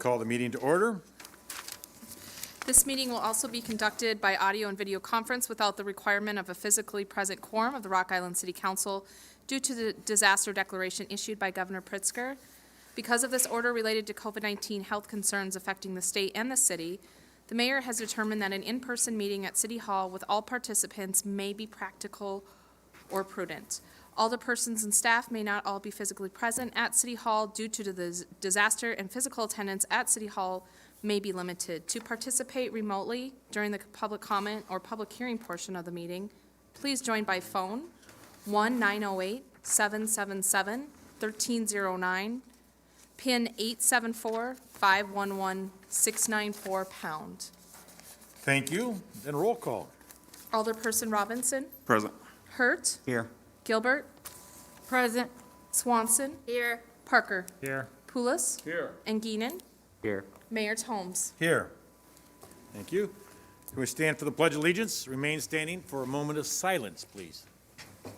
call the meeting to order. This meeting will also be conducted by audio and video conference without the requirement of a physically present quorum of the Rock Island City Council due to the disaster declaration issued by Governor Pritzker. Because of this order related to COVID-19 health concerns affecting the state and the city, the mayor has determined that an in-person meeting at City Hall with all participants may be practical or prudent. Alderpersons and staff may not all be physically present at City Hall due to the disaster, and physical attendance at City Hall may be limited. To participate remotely during the public comment or public hearing portion of the meeting, please join by phone 1-908-777-1309, PIN 874-511-694#. Thank you. Then roll call. Alderperson Robinson, Present. Hurt, Here. Gilbert, Present. Swanson, Here. Parker, Here. Poulos, Here. and Geenan. Here. Mayor Holmes. Here. Thank you. Can we stand for the Pledge of Allegiance? Remain standing for a moment of silence, please. I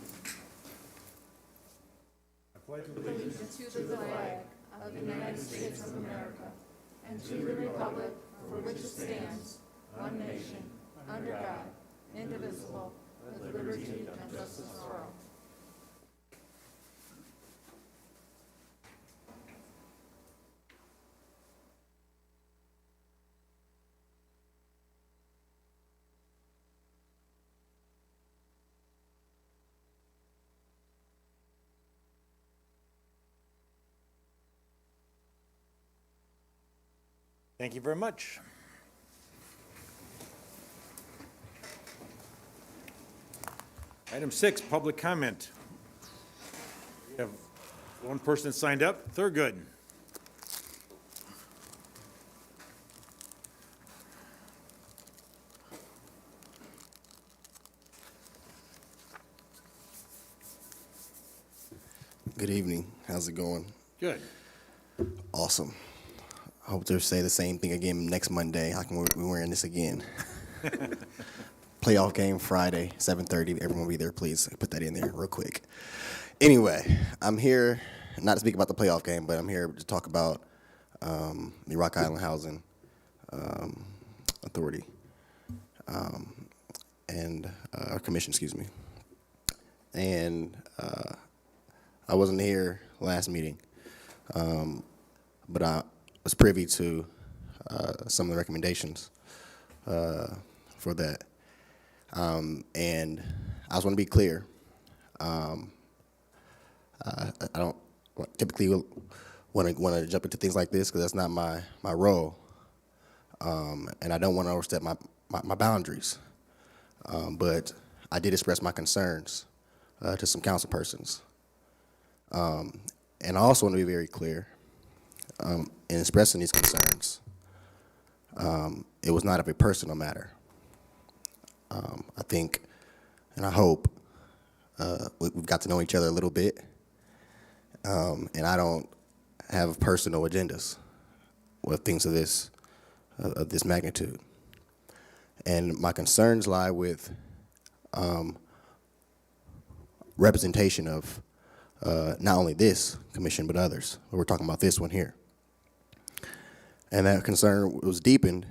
pledge allegiance To the flag of the United States of America and to the republic for which it stands, one nation, under God, indivisible, with liberty and justice for all. Thank you very much. Item 6, public comment. We have one person that signed up. Thurgood. Good evening. How's it going? Good. Awesome. I hope to say the same thing again next Monday. I can be wearing this again. Playoff game Friday, 7:30. Everyone will be there, please. Put that in there real quick. Anyway, I'm here not to speak about the playoff game, but I'm here to talk about the Rock Island Housing Authority and our commission, excuse me. And I wasn't here last meeting, but I was privy to some of the recommendations for that. And I just want to be clear. I don't typically want to jump into things like this because that's not my role. And I don't want to overstep my boundaries. But I did express my concerns to some council persons. And I also want to be very clear in expressing these concerns. It was not of a personal matter. I think and I hope we've got to know each other a little bit. And I don't have personal agendas with things of this magnitude. And my concerns lie with representation of not only this commission, but others. We're talking about this one here. And that concern was deepened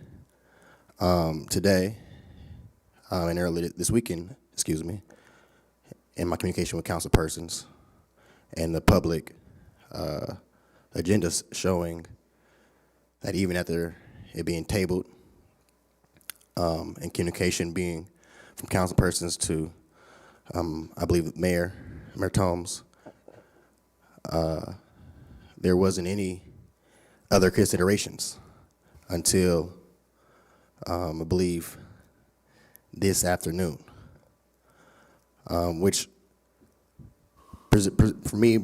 today and earlier this weekend, in my communication with council persons and the public agendas showing that even after it being tabled and communication being from council persons to, I believe, Mayor Holmes, there wasn't any other considerations until I believe this afternoon, which for me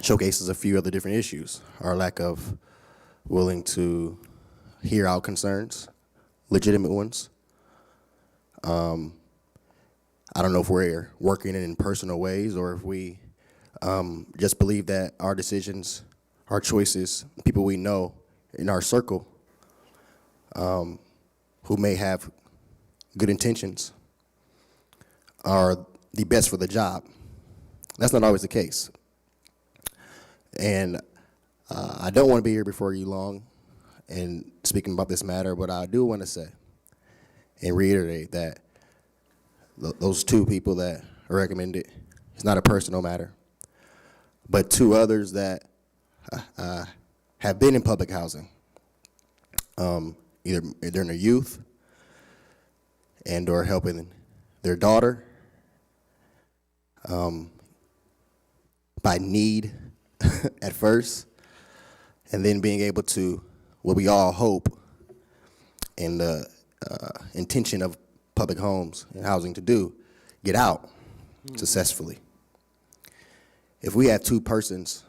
showcases a few other different issues. Our lack of willing to hear our concerns, legitimate ones. I don't know if we're working in personal ways or if we just believe that our decisions, our choices, people we know in our circle who may have good intentions are the best for the job. That's not always the case. And I don't want to be here before you long and speaking about this matter, but I do want to say and reiterate that those two people that are recommended, it's not a personal matter, but two others that have been in public housing, either during their youth and or helping their daughter by need at first, and then being able to, what we all hope and the intention of public homes and housing to do, get out successfully. If we have two persons,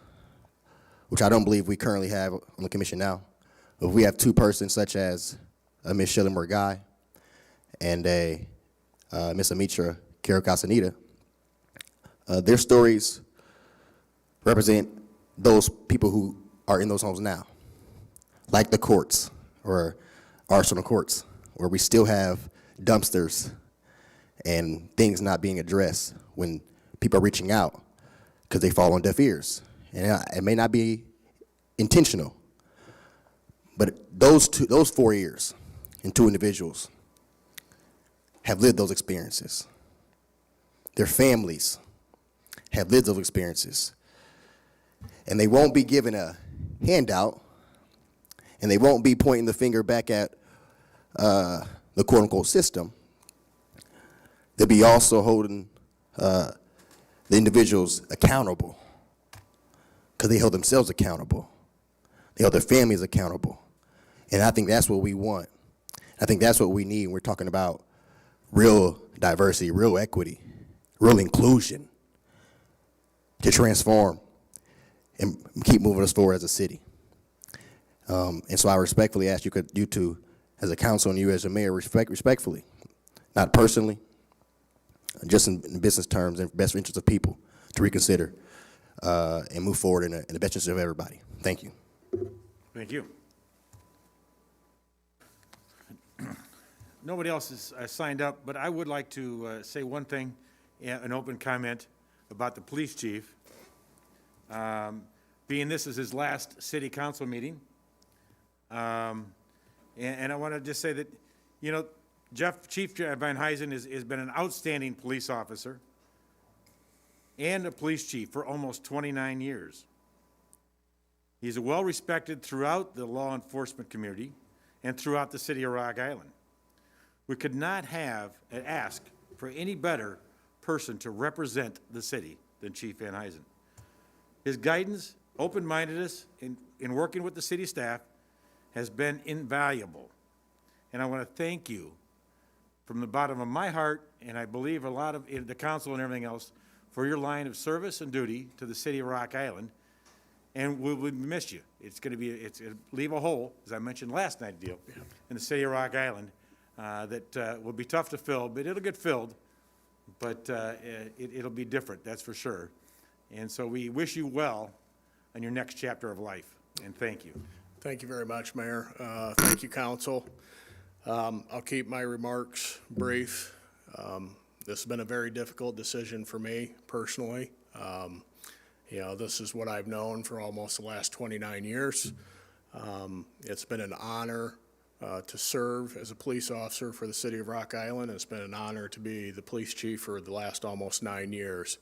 which I don't believe we currently have on the commission now, but if we have two persons such as Ms. Shirley Morgai and Ms. Amitra Karacasanita, their stories represent those people who are in those homes now, like the courts or Arsenal courts, where we still have dumpsters and things not being addressed when people are reaching out because they fall on deaf ears. And it may not be intentional, but those 4 years and two individuals have lived those experiences. Their families have lived those experiences. And they won't be given a handout, and they won't be pointing the finger back at the quote-unquote system. They'll be also holding the individuals accountable, because they hold themselves accountable. They hold their families accountable. And I think that's what we want. I think that's what we need when we're talking about real diversity, real equity, real inclusion to transform and keep moving us forward as a city. And so I respectfully ask you two, as a council and you as a mayor, respectfully, not personally, just in business terms and best interest of people, to reconsider and move forward in the best interest of everybody. Thank you. Thank you. Nobody else is signed up, but I would like to say one thing, an open comment about the police chief. Being this is his last city council meeting. And I want to just say that, you know, Chief Van Huysen has been an outstanding police officer and a police chief for almost 29 years. He's well-respected throughout the law enforcement community and throughout the city of Rock Island. We could not have ask for any better person to represent the city than Chief Van Huysen. His guidance, open-mindedness in working with the city staff has been invaluable. And I want to thank you from the bottom of my heart, and I believe a lot of the council and everything else, for your line of service and duty to the city of Rock Island. And we will miss you. It's going to be, it'll leave a hole, as I mentioned last night, deal, in the city of Rock Island that will be tough to fill, but it'll get filled. But it'll be different, that's for sure. And so we wish you well on your next chapter of life, and thank you. Thank you very much, Mayor. Thank you, Council. I'll keep my remarks brief. This has been a very difficult decision for me personally. You know, this is what I've known for almost the last 29 years. It's been an honor to serve as a police officer for the city of Rock Island. It's been an honor to be the police chief for the last almost 9 years.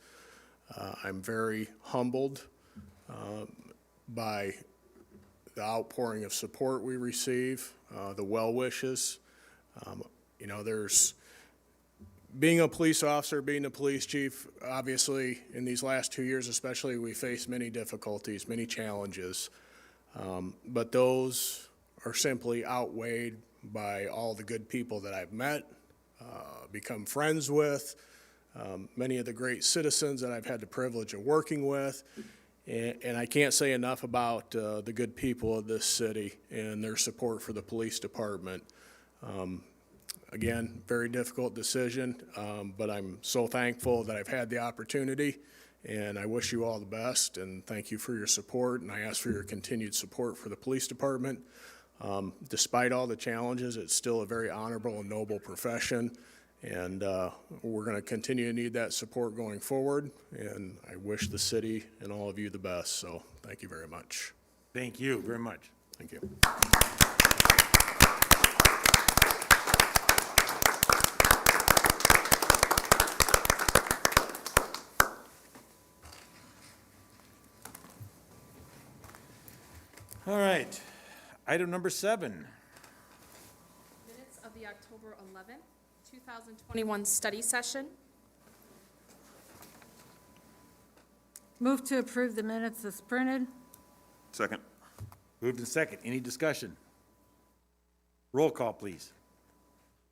I'm very humbled by the outpouring of support we receive, the well wishes. You know, being a police officer, being a police chief, obviously in these last 2 years especially, we faced many difficulties, many challenges. But those are simply outweighed by all the good people that I've met, become friends with, many of the great citizens that I've had the privilege of working with. And I can't say enough about the good people of this city and their support for the police department. Again, very difficult decision, but I'm so thankful that I've had the opportunity, and I wish you all the best, and thank you for your support, and I ask for your continued support for the police department. Despite all the challenges, it's still a very honorable and noble profession, and we're going to continue to need that support going forward, and I wish the city and all of you the best, so thank you very much. Thank you very much. Thank you. All right, item number 7. Minutes of the October 11th, 2021 study session. Move to approve the minutes as printed. Second. Moved in second. Any discussion? Roll call, please.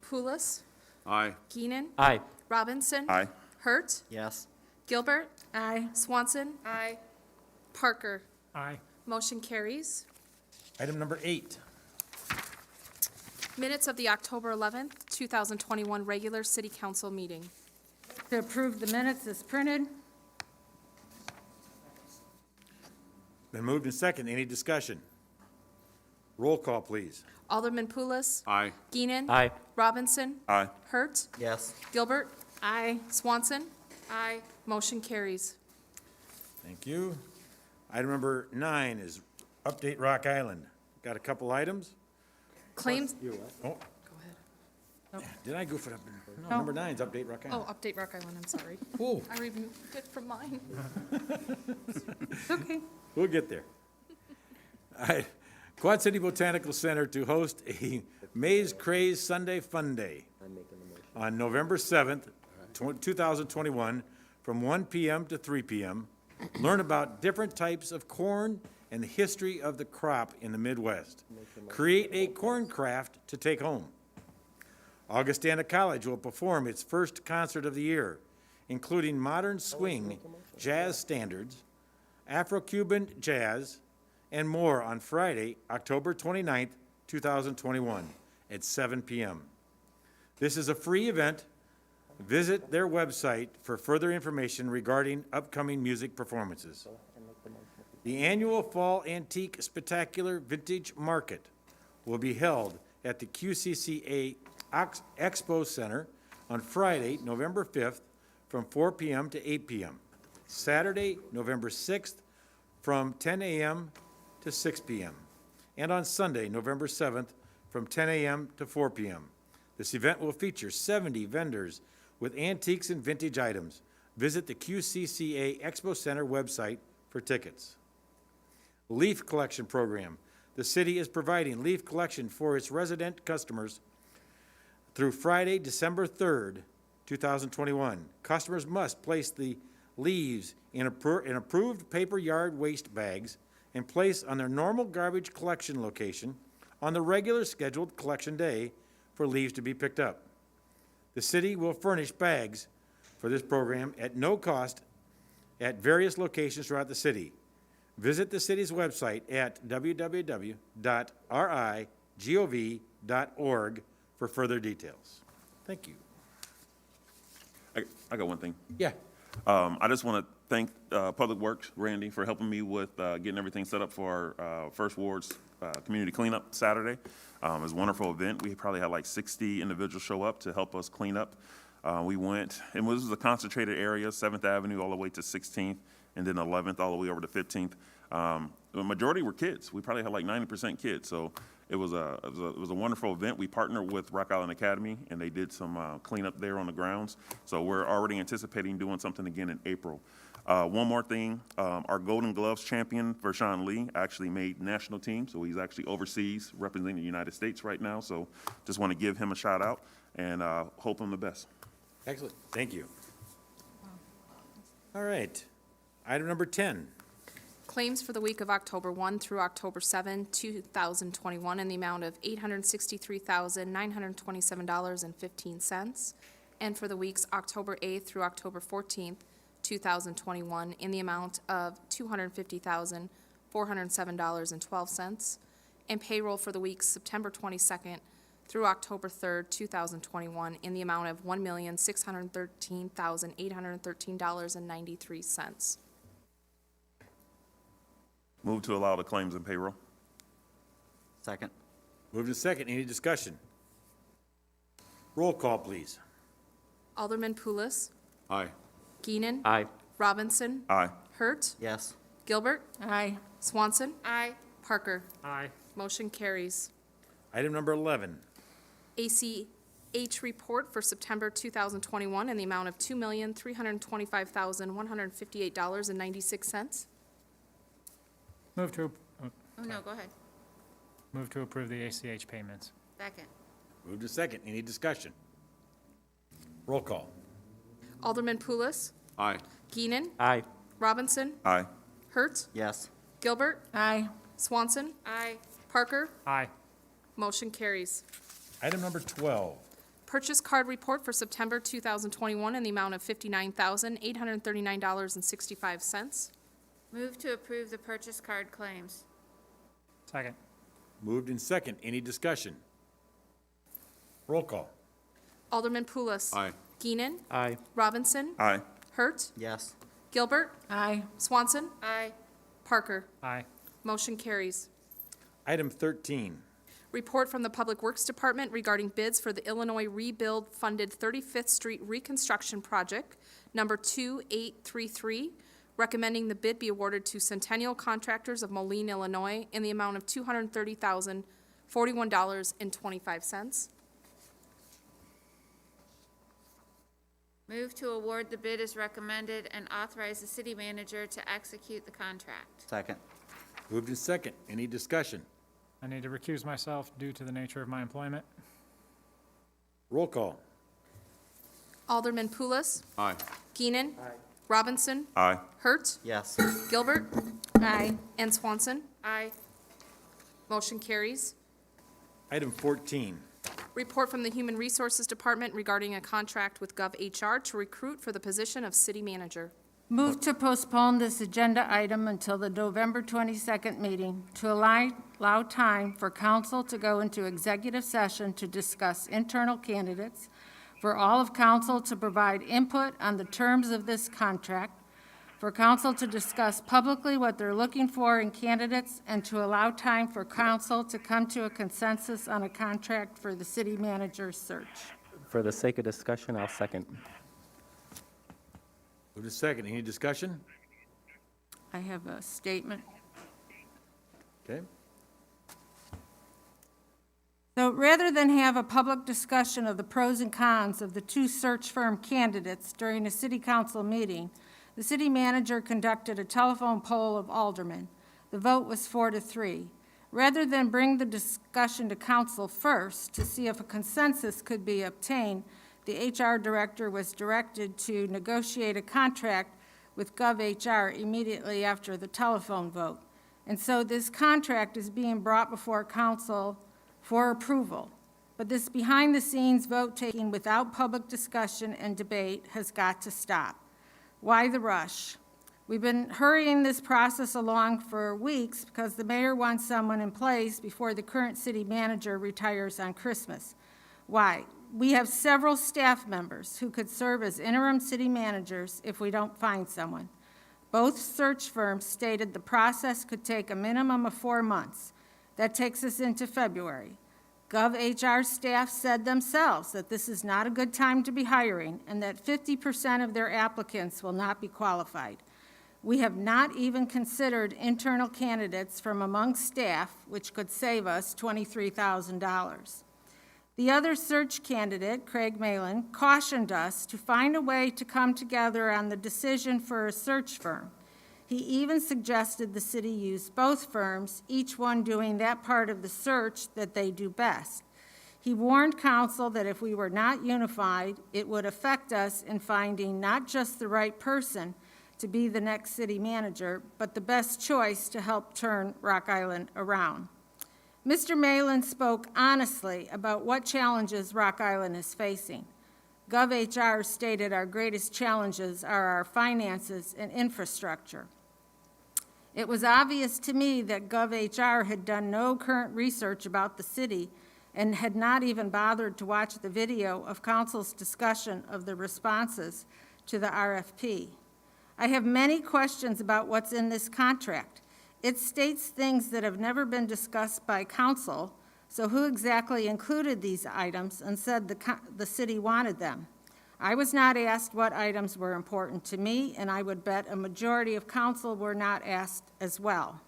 Pulis. Aye. Keenan. Aye. Robinson. Aye. Hurt. Yes. Gilbert. Aye. Swanson. Aye. Parker. Aye. Motion carries. Item number 8. Minutes of the October 11th, 2021 regular city council meeting. To approve the minutes as printed. Been moved in second. Any discussion? Roll call, please. Alderman Pulis. Aye. Geenan. Aye. Robinson. Aye. Hurt. Yes. Gilbert. Aye. Swanson. Aye. Motion carries. Thank you. Item number 9 is update Rock Island. Got a couple items? Claims. Oh, Go ahead. did I goof it up? No, number 9 is update Rock Oh, Island. update Rock Island, I'm sorry. Oh, I removed it from mine. Okay. we'll get there. All right, Quad City Botanical Center to host a Maze Craze Sunday Fun Day on November 7th, 2021, from 1 p.m. to 3 p.m. Learn about different types of corn and the history of the crop in the Midwest. Create a corn craft to take home. Augustana College will perform its first concert of the year, including modern swing, jazz standards, Afro-Cuban jazz, and more on Friday, October 29th, 2021, at 7 p.m. This is a free event. Visit their website for further information regarding upcoming music performances. The annual Fall Antique Spectacular Vintage Market will be held at the QCCA Expo Center on Friday, November 5th, from 4 p.m. to 8 p.m. Saturday, November 6th, from 10 a.m. to 6 p.m. And on Sunday, November 7th, from 10 a.m. to 4 p.m. This event will feature 70 vendors with antiques and vintage items. Visit the QCCA Expo Center website for tickets. Leaf Collection Program. The city is providing leaf collection for its resident customers through Friday, December 3rd, 2021. Customers must place the leaves in approved paper yard waste bags and place on their normal garbage collection location on the regular scheduled collection day for leaves to be picked up. The city will furnish bags for this program at no cost at various locations throughout the city. Visit the city's website at www.rigov.org for further details. Thank you. I got one thing. Yeah. I just want to thank Public Works, Randy, for helping me with getting everything set up for our First Ward's community cleanup Saturday. It was a wonderful event. We probably had like 60 individuals show up to help us clean up. We went, and this was a concentrated area, 7th Avenue all the way to 16th, and then 11th all the way over to 15th. The majority were kids. We probably had like 90% kids. So it was a wonderful event. We partnered with Rock Island Academy, and they did some cleanup there on the grounds. So we're already anticipating doing something again in April. One more thing, our Golden Gloves champion, Vershawn Lee, actually made national team. So he's actually overseas representing the United States right now. So just want to give him a shout out and hope him the best. Excellent. Thank you. All right. Item number 10. Claims for the week of October 1 through October 7, 2021, in the amount of $863,927.15, and for the weeks October 8th through October 14th, 2021, in the amount of $250,407.12, and payroll for the weeks September 22nd through October 3rd, 2021, in the amount of $1,613,813.93. Move to allow the claims and payroll. Second. Moved to second. Any discussion? Roll call, please. Alderman Pulis. Aye. Geenan. Aye. Robinson. Aye. Hurt. Yes. Gilbert. Aye. Swanson. Aye. Parker. Aye. Motion carries. Item number 11, ACH report for September 2021 in the amount of $2,325,158.96. Move to, Oh, no, go ahead. move to approve the ACH payments. Second. moved to second. Any discussion? Roll call. Alderman Pulis. Aye. Geenan. Aye. Robinson. Aye. Hertz. Yes. Gilbert. Aye. Swanson. Aye. Parker. Aye. Motion carries. Item number 12, Purchase card report for September 2021 in the amount of $59,839.65. Move to approve the purchase card claims. Second. moved in second. Any discussion? Roll call. Alderman Pulis. Aye. Geenan. Aye. Robinson. Aye. Hurt. Yes. Gilbert. Aye. Swanson. Aye. Parker. Aye. Motion carries. Item 13, Report from the Public Works Department regarding bids for the Illinois Rebuild funded 35th Street Reconstruction Project, number 2833, recommending the bid be awarded to Centennial Contractors of Moline, Illinois, in the amount of $230,041.25. Move to award the bid as recommended and authorize the city manager to execute the contract. Second. moved in second. Any discussion? I need to recuse myself due to the nature of my employment. Roll call. Alderman Pulis. Aye. Geenan. Robinson. Aye. Hurt. Yes. Gilbert. Aye. And Swanson. Aye. Motion carries. Item 14, Report from the Human Resources Department regarding a contract with GovHR to recruit for the position of city manager. Move to postpone this agenda item until the November 22nd meeting to allow time for council to go into executive session to discuss internal candidates, for all of council to provide input on the terms of this contract, for council to discuss publicly what they're looking for in candidates, and to allow time for council to come to a consensus on a contract for the city manager's search. For the sake of discussion, I'll second. moved in second. Any discussion? I have a statement. Okay. So rather than have a public discussion of the pros and cons of the two search firm candidates during a city council meeting, the city manager conducted a telephone poll of aldermen. The vote was 4-3. Rather than bring the discussion to council first to see if a consensus could be obtained, the HR director was directed to negotiate a contract with GovHR immediately after the telephone vote. And so this contract is being brought before council for approval. But this behind-the-scenes vote-taking without public discussion and debate has got to stop. Why the rush? We've been hurrying this process along for weeks because the mayor wants someone in place before the current city manager retires on Christmas. Why? We have several staff members who could serve as interim city managers if we don't find someone. Both search firms stated the process could take a minimum of 4 months. That takes us into February. GovHR staff said themselves that this is not a good time to be hiring and that 50% of their applicants will not be qualified. We have not even considered internal candidates from among staff, which could save us $23,000. The other search candidate, Craig Malin, cautioned us to find a way to come together on the decision for a search firm. He even suggested the city use both firms, each one doing that part of the search that they do best. He warned council that if we were not unified, it would affect us in finding not just the right person to be the next city manager, but the best choice to help turn Rock Island around. Mr. Malin spoke honestly about what challenges Rock Island is facing. GovHR stated our greatest challenges are our finances and infrastructure. It was obvious to me that GovHR had done no current research about the city and had not even bothered to watch the video of council's discussion of the responses to the RFP. I have many questions about what's in this contract. It states things that have never been discussed by council, so who exactly included these items and said the city wanted them? I was not asked what items were important to me, and I would bet a majority of council were not asked as well.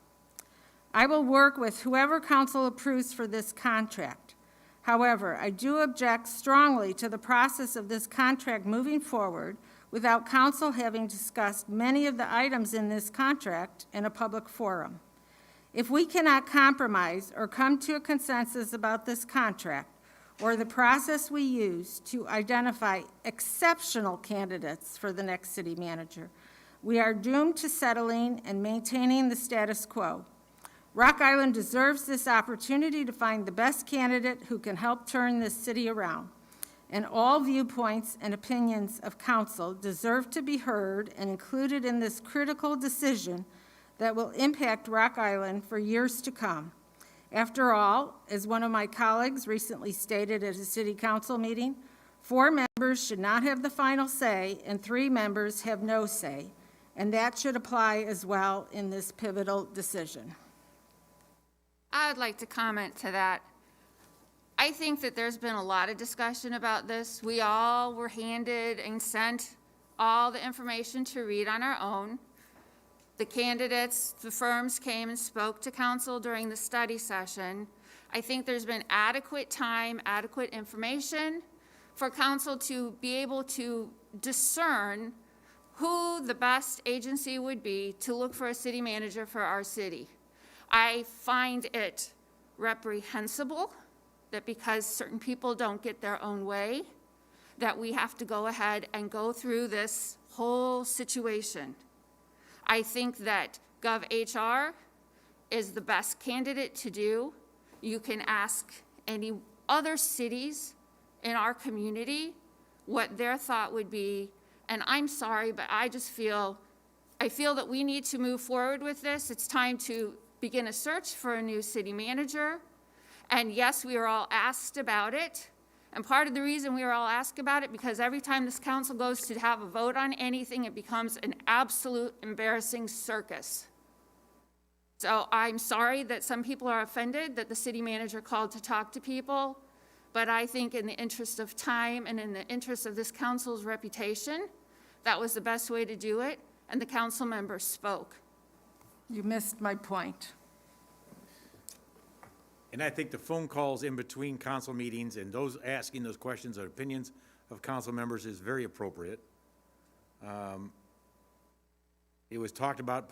I will work with whoever council approves for this contract. However, I do object strongly to the process of this contract moving forward without council having discussed many of the items in this contract in a public forum. If we cannot compromise or come to a consensus about this contract or the process we use to identify exceptional candidates for the next city manager, we are doomed to settling and maintaining the status quo. Rock Island deserves this opportunity to find the best candidate who can help turn this city around. And all viewpoints and opinions of council deserve to be heard and included in this critical decision that will impact Rock Island for years to come. After all, as one of my colleagues recently stated at a city council meeting, 4 members should not have the final say and 3 members have no say, and that should apply as well in this pivotal decision. I would like to comment to that. I think that there's been a lot of discussion about this. We all were handed and sent all the information to read on our own. The candidates, the firms came and spoke to council during the study session. I think there's been adequate time, adequate information for council to be able to discern who the best agency would be to look for a city manager for our city. I find it reprehensible that because certain people don't get their own way, that we have to go ahead and go through this whole situation. I think that GovHR is the best candidate to do. You can ask any other cities in our community what their thought would be. And I'm sorry, but I feel that we need to move forward with this. It's time to begin a search for a new city manager. And yes, we were all asked about it. And part of the reason we were all asked about it, because every time this council goes to have a vote on anything, it becomes an absolute embarrassing circus. So I'm sorry that some people are offended that the city manager called to talk to people, but I think in the interest of time and in the interest of this council's reputation, that was the best way to do it, and the council members spoke. You missed my point. And I think the phone calls in between council meetings and those asking those questions or opinions of council members is very appropriate. It was talked about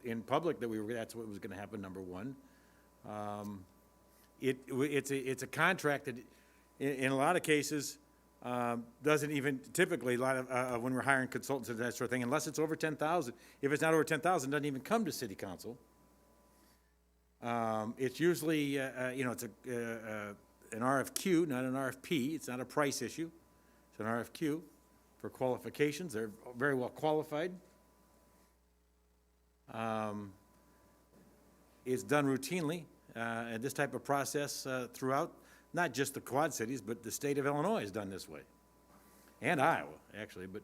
in public that that's what was gonna happen, number one. It's a contract that, in a lot of cases, doesn't even, typically, a lot of, when we're hiring consultants and that sort of thing, unless it's over 10,000, if it's not over 10,000, doesn't even come to city council. It's usually, it's an RFQ, not an RFP. It's not a price issue. It's an RFQ for qualifications. They're very well qualified. It's done routinely, and this type of process throughout, not just the Quad Cities, but the state of Illinois is done this way. And Iowa, actually. But,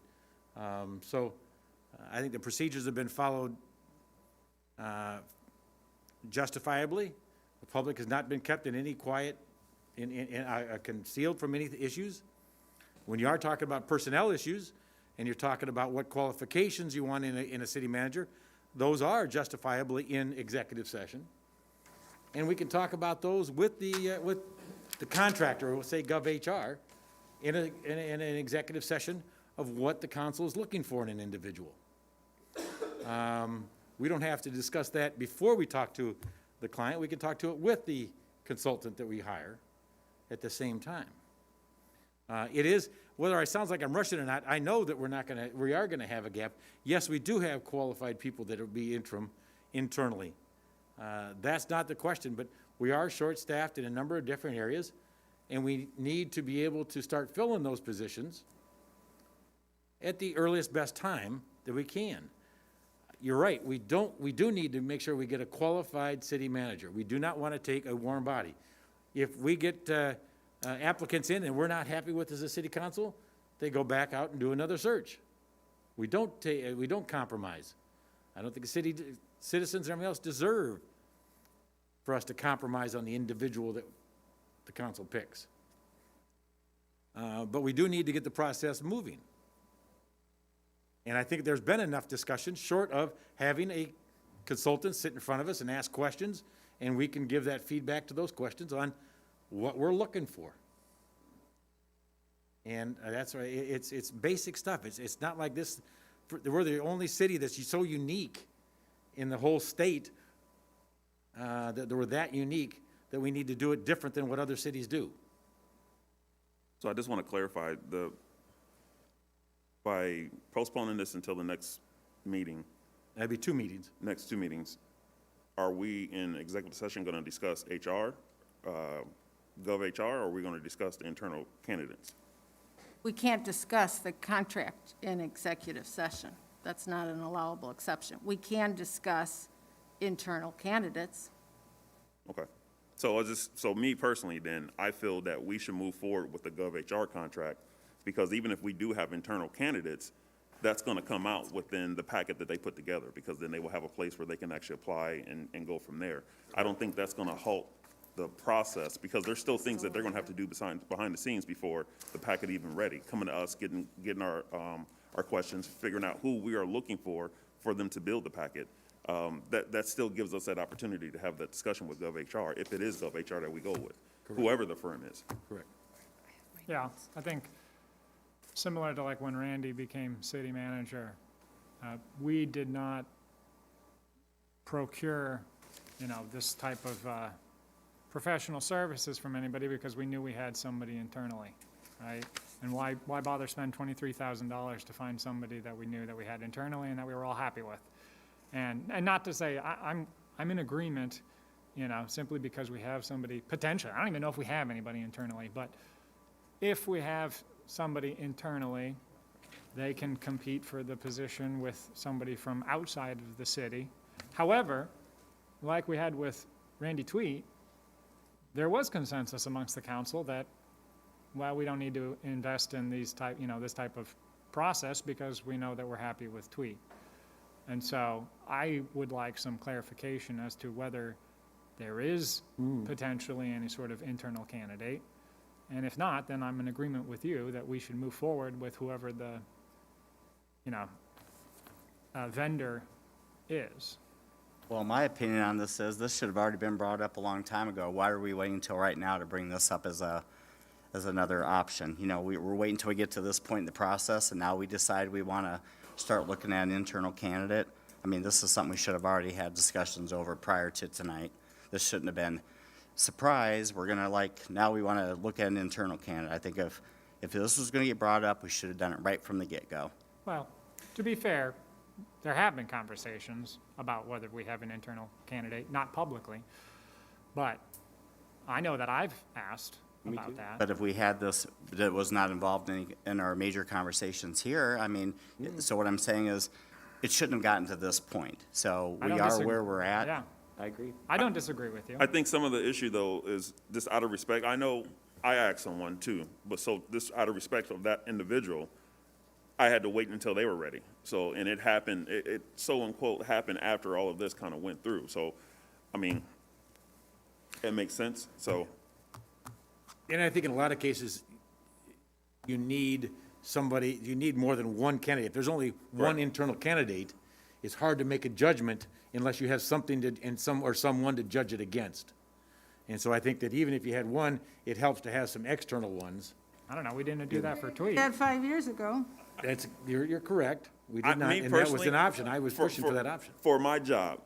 I think the procedures have been followed justifiably. The public has not been kept in any quiet, concealed from any issues. When you are talking about personnel issues, and you're talking about what qualifications you want in a city manager, those are justifiably in executive session. And we can talk about those with the contractor, we'll say GovHR, in an executive session of what the council is looking for in an individual. We don't have to discuss that before we talk to the client. We can talk to it with the consultant that we hire at the same time. It is, whether it sounds like I'm rushing or not, I know that we are gonna have a gap. Yes, we do have qualified people that will be interim internally. That's not the question, but we are short-staffed in a number of different areas, and we need to be able to start filling those positions at the earliest best time that we can. You're right, we do need to make sure we get a qualified city manager. We do not want to take a warm body. If we get applicants in and we're not happy with as a city council, they go back out and do another search. We don't compromise. I don't think the citizens and everyone else deserve for us to compromise on the individual that the council picks. But we do need to get the process moving. And I think there's been enough discussion, short of having a consultant sit in front of us and ask questions and we can give that feedback to those questions on what we're looking for. And that's right, it's basic stuff. It's not like this, we're the only city that's so unique in the whole state, that we're that unique that we need to do it different than what other cities do. So I just want to clarify, by postponing this until the next meeting, That'd be 2 meetings. next 2 meetings, are we in executive session going to discuss HR, GovHR, or are we going to discuss the internal candidates? We can't discuss the contract in executive session. That's not an allowable exception. We can discuss internal candidates. Okay. So me personally, then, I feel that we should move forward with the GovHR contract, because even if we do have internal candidates, that's going to come out within the packet that they put together, because then they will have a place where they can actually apply and go from there. I don't think that's going to halt the process, because there's still things that they're going to have to do behind the scenes before the packet even ready, coming to us, getting our questions, figuring out who we are looking for them to build the packet. That still gives us that opportunity to have that discussion with GovHR, if it is GovHR that we go with, whoever the firm is. Correct. Yeah, I think similar to like when Randy became city manager, we did not procure, this type of professional services from anybody because we knew we had somebody internally, right? And why bother spend $23,000 to find somebody that we knew that we had internally and that we were all happy with? And not to say I'm in agreement, simply because we have somebody potentially. I don't even know if we have anybody internally, but if we have somebody internally, they can compete for the position with somebody from outside of the city. However, like we had with Randy Tweet, there was consensus amongst the council that, well, we don't need to invest in this type of process because we know that we're happy with Tweet. And so I would like some clarification as to whether there is potentially any sort of internal candidate. And if not, then I'm in agreement with you that we should move forward with whoever the, vendor is. Well, my opinion on this is, this should have already been brought up a long time ago. Why are we waiting until right now to bring this up as another option? We're waiting until we get to this point in the process, and now we decide we want to start looking at an internal candidate. I mean, this is something we should have already had discussions over prior to tonight. This shouldn't have been, surprise, we're going to now we want to look at an internal candidate. I think if this was going to get brought up, we should have done it right from the get-go. Well, to be fair, there have been conversations about whether we have an internal candidate, not publicly, but I know that I've asked about that. But if we had this, that was not involved in our major conversations here, I mean, so what I'm saying is, it shouldn't have gotten to this point. So I we don't are disagree. where we're at. Yeah, I agree. I don't disagree with you. I think some of the issue, though, is just out of respect. I know I asked someone, too, but so this, out of respect of that individual, I had to wait until they were ready. So, and it happened, it so unquote happened after all of this kind of went through. So, I mean, it makes sense, so. And I think in a lot of cases, you need more than one candidate. If there's only one internal candidate, it's hard to make a judgment unless you have something someone to judge it against. And so I think that even if you had one, it helps to have some external ones. I don't know, we didn't do that for Tweet. That 5 years ago. You're correct. We I- did not, me and that was personally, an option. I was pushing for that option. For my job,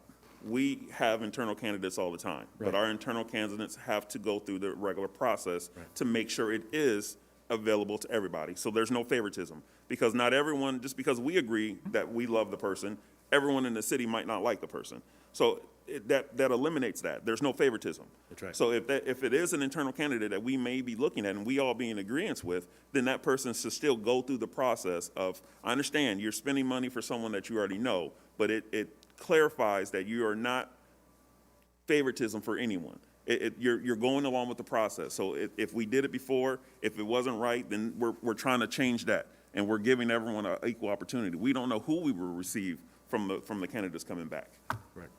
we have internal candidates all the time. Right. But our internal candidates have to go through the regular process to make sure it is available to everybody. So there's no favoritism. Because not everyone, just because we agree that we love the person, everyone in the city might not like the person. So that eliminates that. There's no favoritism. That's right. So if it is an internal candidate that we may be looking at and we all be in agreement with, then that person should still go through the process of, I understand you're spending money for someone that you already know, but it clarifies that you are not favoritism for anyone. You're going along with the process. So if we did it before, if it wasn't right, then we're trying to change that. And we're giving everyone an equal opportunity. We don't know who we will receive from the candidates coming back. Right.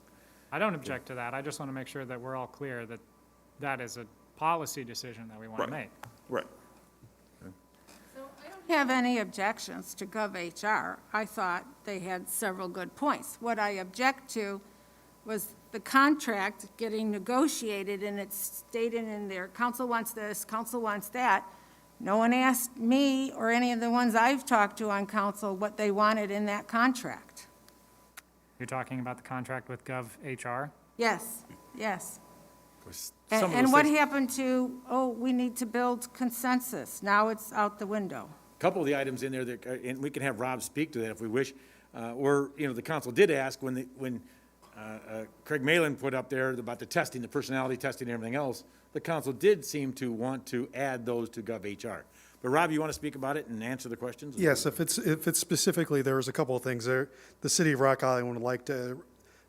I don't object to that. I just want to make sure that we're all clear that that is a policy decision that we want to Right. make. Right. Have any objections to GovHR. I thought they had several good points. What I object to was the contract getting negotiated, and it's stated in there, council wants this, council wants that. No one asked me or any of the ones I've talked to on council what they wanted in that contract. You're talking about the contract with GovHR? Yes, yes. Some of And those what things- happened to, oh, we need to build consensus? Now it's out the window. Couple of the items in there that, and we can have Rob speak to that if we wish, were, the council did ask when Craig Malin put up there about the testing, the personality testing and everything else, the council did seem to want to add those to GovHR. But Rob, you want to speak about it and answer the questions? Yes, if it's specifically, there was a couple of things there. The city of Rock Island would like to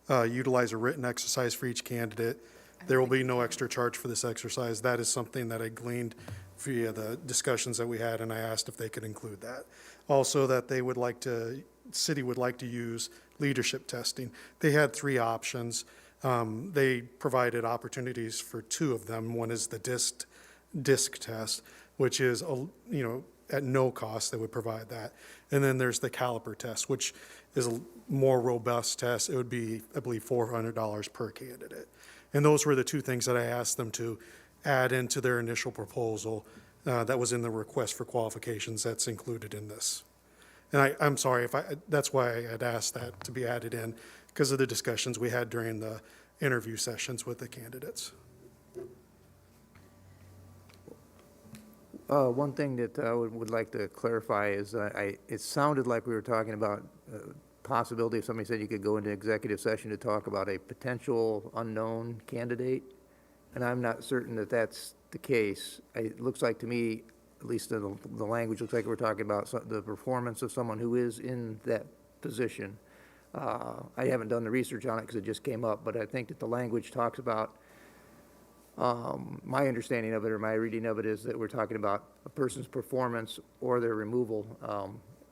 utilize a written exercise for each candidate. There will be no extra charge for this exercise. That is something that I gleaned via the discussions that we had, and I asked if they could include that. Also, that they would like to, city would like to use leadership testing. They had 3 options. They provided opportunities for 2 of them. One is the disc test, which is, at no cost, they would provide that. And then there's the caliper test, which is a more robust test. It would be, I believe, $400 per candidate. And those were the 2 things that I asked them to add into their initial proposal that was in the request for qualifications that's included in this. And I'm sorry, that's why I had asked that to be added in, because of the discussions we had during the interview sessions with the candidates. One thing that I would like to clarify is, it sounded like we were talking about possibility, if somebody said you could go into executive session to talk about a potential unknown candidate, and I'm not certain that that's the case. It looks like to me, at least in the language, looks like we're talking about the performance of someone who is in that position. I haven't done the research on it because it just came up, but I think that the language talks about, my understanding of it or my reading of it is that we're talking about a person's performance or their removal,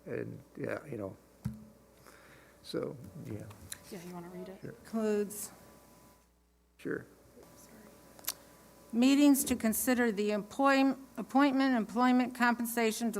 and, yeah, so, yeah, Yeah, you want to read it? Includes sure. meetings to consider the appointment, employment, compensation,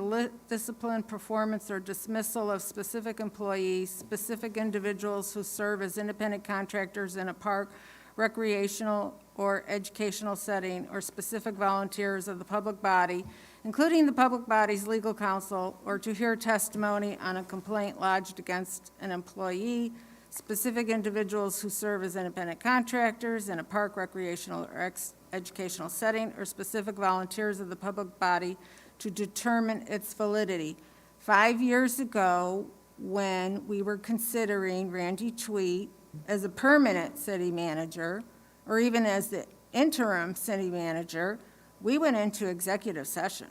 discipline, performance, or dismissal of specific employees, specific individuals who serve as independent contractors in a park, recreational, or educational setting, or specific volunteers of the public body, including the public body's legal counsel, or to hear testimony on a complaint lodged against an employee, specific individuals who serve as independent contractors in a park, recreational, or educational setting, or specific volunteers of the public body to determine its validity. 5 years ago, when we were considering Randy Tweet as a permanent city manager, or even as the interim city manager, we went into executive session.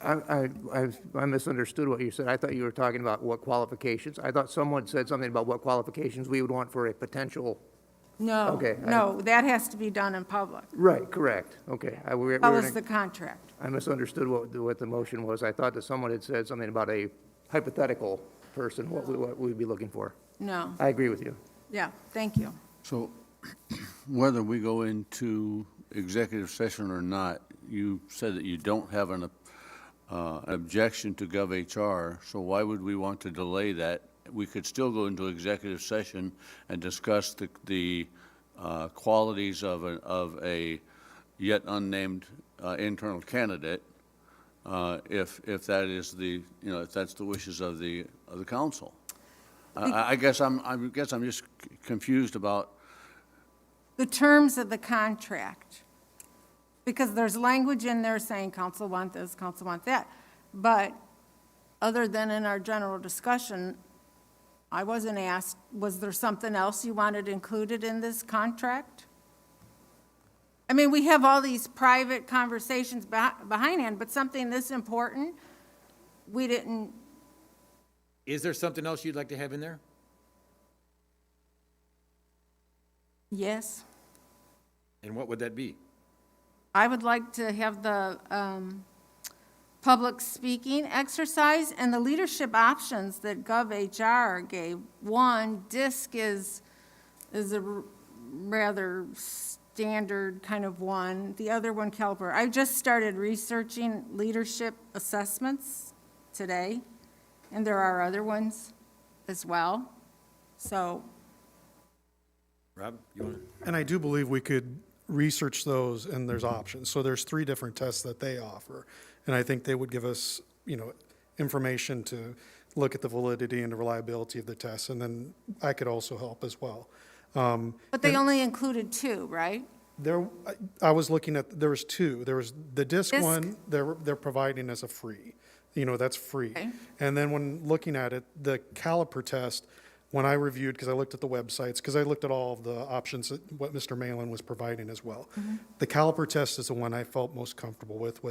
I misunderstood what you said. I thought you were talking about what qualifications. I thought someone said something about what qualifications we would want for a potential. No, Okay, no, that has to be done in public. Right, correct. Okay. We That were was the contract. I misunderstood what the motion was. I thought that someone had said something about a hypothetical person, what we'd be looking for. No, I agree with you. yeah, thank you. So whether we go into executive session or not, you said that you don't have an objection to GovHR, so why would we want to delay that? We could still go into executive session and discuss the qualities of a yet unnamed internal candidate, if that is if that's the wishes of the council. I guess I'm just confused about The terms of the contract, because there's language in there saying council want this, council want that. But other than in our general discussion, I wasn't asked, was there something else you wanted included in this contract? I mean, we have all these private conversations behindhand, but something this important, we didn't. Is there something else you'd like to have in there? Yes. And what would that be? I would like to have the public speaking exercise and the leadership options that GovHR gave. One, DISC is a rather standard kind of one. The other one, Caliper. I just started researching leadership assessments today, and there are other ones as well. So Rob, you want to? And I do believe we could research those, and there's options. So there's 3 different tests that they offer. And I think they would give us, information to look at the validity and the reliability of the tests, and then I could also help as well. But they only included 2, right? I was looking at, there was 2. There was the disc Disc? one, they're providing as a free. That's free. Okay. And then when looking at it, the caliper test, when I reviewed, because I looked at the websites, because I looked at all of the options, that what Mr. Malin was providing as well. The caliper test is the one I felt most comfortable with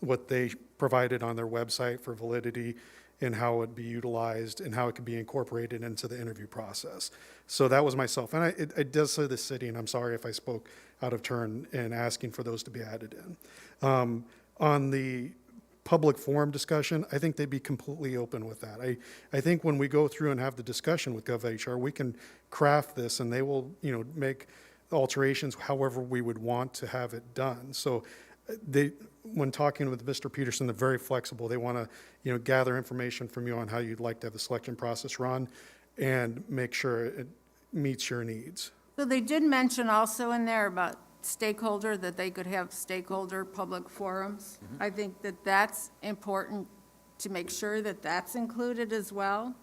what they provided on their website for validity and how it would be utilized and how it could be incorporated into the interview process. So that was myself. And it does say the city, and I'm sorry if I spoke out of turn in asking for those to be added in. On the public forum discussion, I think they'd be completely open with that. I think when we go through and have the discussion with GovHR, we can craft this and they will, make alterations however we would want to have it done. So when talking with Mr. Peterson, they're very flexible. They want to, gather information from you on how you'd like to have the selection process run and make sure it meets your needs. So they did mention also in there about stakeholder, that they could have stakeholder public forums. I think that that's important to make sure that that's included as well.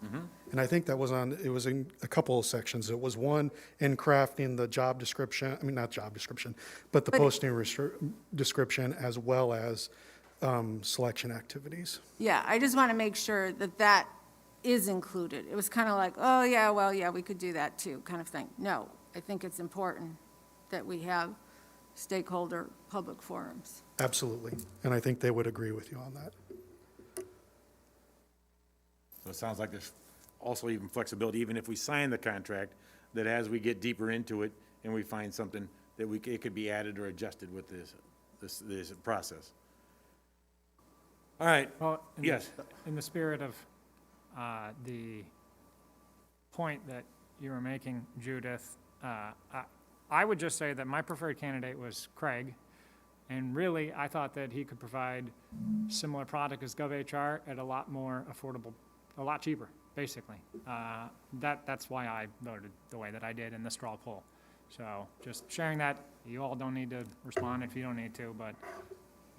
And I think that was it was in a couple of sections. It was one in crafting the job description, not job description, but the posting description as well as selection activities. Yeah, I just want to make sure that that is included. It was kind of like, oh, yeah, well, yeah, we could do that too, kind of thing. No, I think it's important that we have stakeholder public forums. Absolutely. And I think they would agree with you on that. So it sounds like there's also even flexibility, even if we sign the contract, that as we get deeper into it and we find something, that it could be added or adjusted with this process. All right, Well, yes. in the spirit of the point that you were making, Judith, I would just say that my preferred candidate was Craig, and really, I thought that he could provide similar product as GovHR at a lot more affordable, a lot cheaper, basically. That's why I voted the way that I did in the straw poll. So just sharing that, you all don't need to respond if you don't need to, but